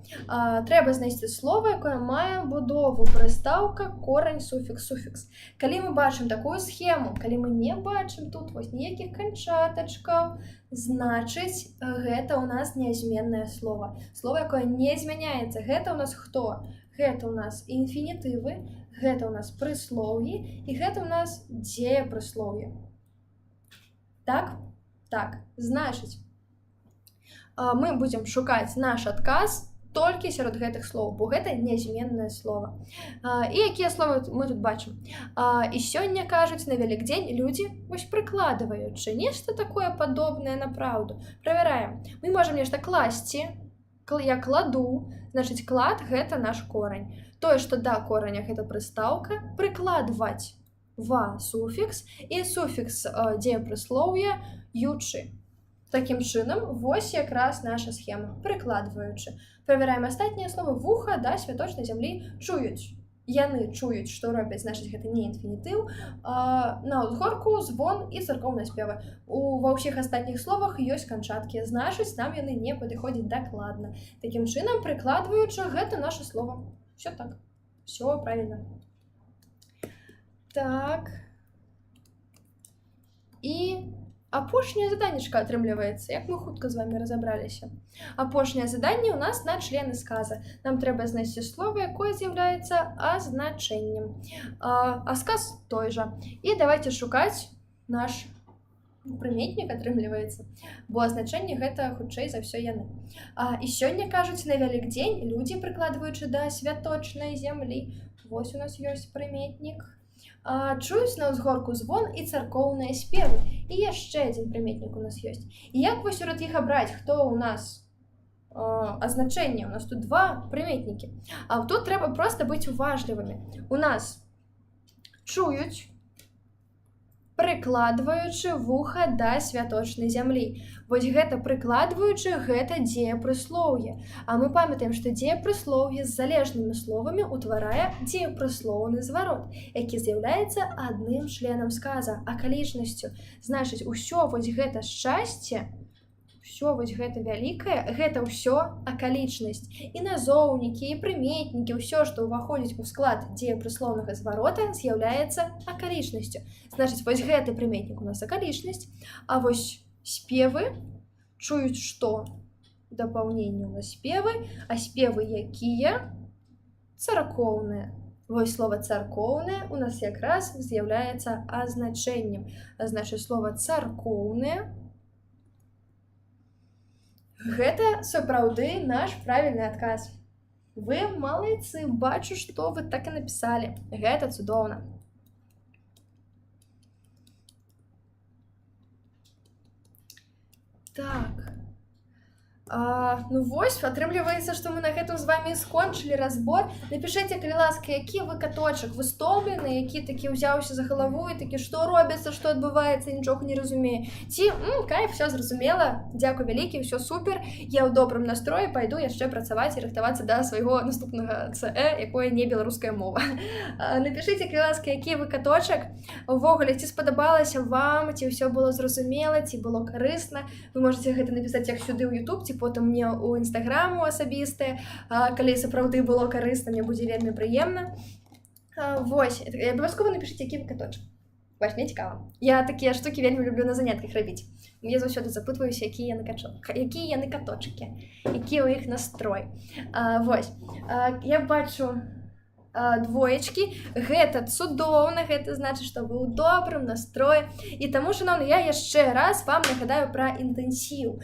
Трэба знайсці слова, якое мае будову прыстаўка, корань, суфікс, суфікс. Калі мы бачым такую схему, калі мы не бачым тут вось ніякіх канчатачкаў, значыць, гэта ў нас нязменнае слова. Слова, якое не змяняецца. Гэта ў нас хто? Гэта ў нас інфінітывы, гэта ў нас прыслоўі, і гэта ў нас дзеепрыслоўе. Так? Так. Значыць, мы будзем шукаць наш адказ толькі сярод гэтых слоў, бо гэта нязменнае слова. І якія словы мы тут бачым? І сёння, кажуць, на Вялікдзень людзі вось прыкладваючы нешта такое падобнае на праўду. Правяраем. Мы можам нешта класці. Я кладу, значыць, клад – гэта наш корань. Тое, што да кораня – гэта прыстаўка, прыкладваць ва суфікс і суфікс дзеепрыслоўя ючы. Такім чынам, вось якраз наша схема, прыкладваючы. Правяраем астатнія словы. Вуха да святочнай зямлі чуюць. Яны чуюць, што робяць, значыць, гэта не інфінітыў. На ўзгорку звон і царкоўныя спевы. Ва ўсіх астатніх словах ёсць канчаткі, значыць, нам яны не падыходзяць дакладна. Такім чынам, прыкладваючы, гэта наша слова. Всё так. Всё правильно. Так. І Апошняе заданнічка атрымліваецца, як мы хутка з вами разабраліся. Апошняе заданне ў нас на члены сказа. Нам трэба знайсці слова, якое з'яўляецца азначэннем. А сказ той жа. І давайте шукаць наш прыметнік, атрымліваецца, бо азначэнне гэта хутчэй за ўсё яны. І сёння, кажуць, на Вялікдзень людзі, прыкладваючы да святочнай зямлі, вось у нас ёсць прыметнік, чуюць на ўзгорку звон і царкоўныя спевы. І яшчэ адзін прыметнік у нас ёсць. І як вось сярод іх абраць, хто ў нас азначэнне? У нас тут два прыметнікі. А тут трэба проста быць уважлівымі. У нас чуюць, прыкладваючы вуха да святочнай зямлі. Вось гэта прыкладваючы, гэта дзеепрыслоўе. А мы памятаем, што дзеепрыслоўе з залежнымі словамі ўтварае дзеепрыслоўны зварот, які з'яўляецца адным членам сказа, акалічнасцю. Значыць, усё вось гэта шчасце, усё вось гэта вялікае, гэта ўсё акалічнасць. І назоўнікі, і прыметнікі, ўсё, што ўваходзіць у склад дзеепрыслоўнага зварота, з'яўляецца акалічнасцю. Значыць, вось гэты прыметнік у нас акалічнасць, а вось спевы чуюць што? Дапаўненне у нас спевы, а спевы якія? Царкоўныя. Вось слова царкоўнае у нас якраз з'яўляецца азначэннем. Значыць, слова царкоўнае гэта сапраўды наш правільны адказ. Вы малайцы, бачу, што вы так і напісалі. Гэта цудоўна. Так. Ну вось, атрымліваецца, што мы на гэтым з вами скончылі разбор. Напішыце, калі ласка, які вы каточак, вы стомлены, які такі ўзяўся за галаву і такі, што робіцца, што адбываецца, нічога не разумее. Ці, кайф, все зразумела, дзякуй вялікі, ўсё супер, я ў добрым настроі пайду яшчэ працаваць і рыхтавацца да свайго наступнага ЦЭ, якое не беларуская мова. Напішыце, калі ласка, які вы каточак, увогуле, ці спадабалася вам, ці ўсё было зразумела, ці было карысна. Вы можете гэта напісаць як сюды ў YouTube, ці потым мне ў інстаграму асабістае, калі сапраўды было карысна, мне будзе вельмі прыемна. Вось, абавязкова напішыце, які вы каточак. Вось, мне цікава. Я такія штукі вельмі люблю на занятках рабіць. Я заўсёды запытваюся, якія яны каточкі, які ў іх настрой. Вось, я бачу двоечкі, гэта цудоўна, гэта значыць, што вы ў добрым настроі. І таму, шановны, я яшчэ раз вам нагадаю пра інтэнсіў.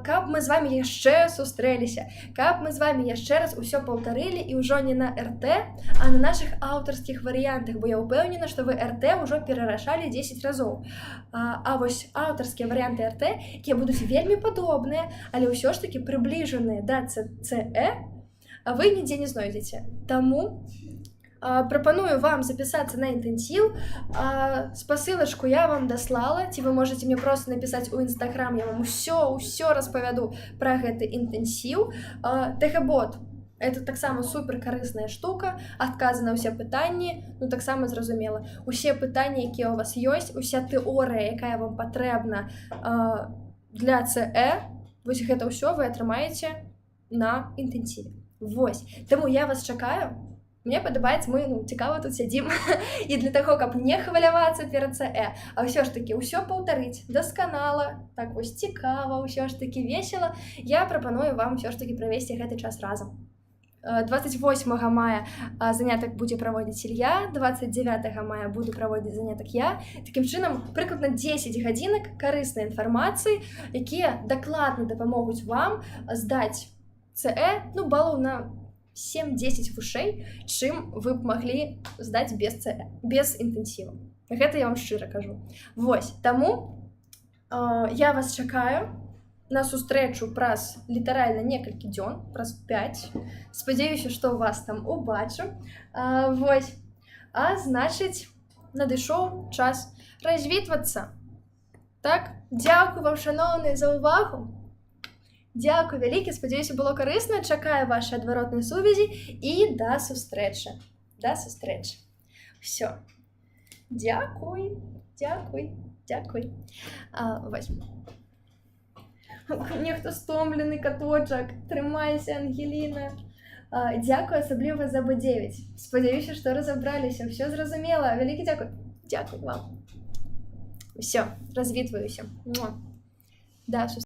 Каб мы з вами яшчэ сустрэліся, каб мы з вами яшчэ раз усё паўтарылі і ўжо не на РТ, а на нашых аўтарскіх варыянтах, бо я ўпэўнена, што вы РТ ўжо перарашалі 10 разоў. А вось аўтарскія варыянты РТ, якія будуць вельмі падобныя, але ўсё ж такі прыбліжаныя да ЦЭ, а вы нідзе не знойдзеце. Таму прапаную вам запісацца на інтэнсіў. Спасылачку я вам даслала, ці вы можете мне проста напісаць у інстаграм, я вам усё распавяду пра гэты інтэнсіў. ТГ-бот — это таксама суперкарысная штука, адказы на ўсе пытанні, таксама зразумела. Усе пытанні, якія ў вас ёсць, уся тэорыя, якая вам патрэбна для ЦЭ, вось гэта ўсё вы атрымаеце на інтэнсіве. Вось, таму я вас чакаю. Мне падабаецца, мы цікава тут сядзім. І для таго, каб не хвалявацца перад ЦЭ, а ўсё ж такі ўсё паўтарыць дасканала, так вось цікава, ўсё ж такі весела, я прапаную вам ўсё ж такі правесці гэты час разам. 28 мая занятак будзе праводзіць Ілья, 29 мая буду праводзіць занятак я. Такім чынам, прыкладна 10 гадзінак карыснай інфармацыі, якія дакладна дапамогуць вам здаць ЦЭ, балаў на 7-10 вышэй, чым вы б маглі здаць без ЦЭ, без інтэнсіву. Гэта я вам шчыра кажу. Вось, таму я вас чакаю на сустрэчу праз літаральна некалькі дзён, праз 5. Спадзяюся, што вас там убачу. Вось. Значыць, надышоў час развітвацца. Так, дзякуй вам, шаноўныя, за ўвагу. Дзякуй вялікі, спадзяюся, было карысна, чакаю вашай адваротнай сувязі і да сустрэчы. Да сустрэчы. Всё. Дзякуй. Вось. Нехта стомлены каточак. Трымайся, Ангеліна. Дзякуй асабліва за Б9. Спадзяюся, што разабраліся, ўсё зразумела. Вялікі дзякуй. Дзякуй вам. Все, развітваюся. Да,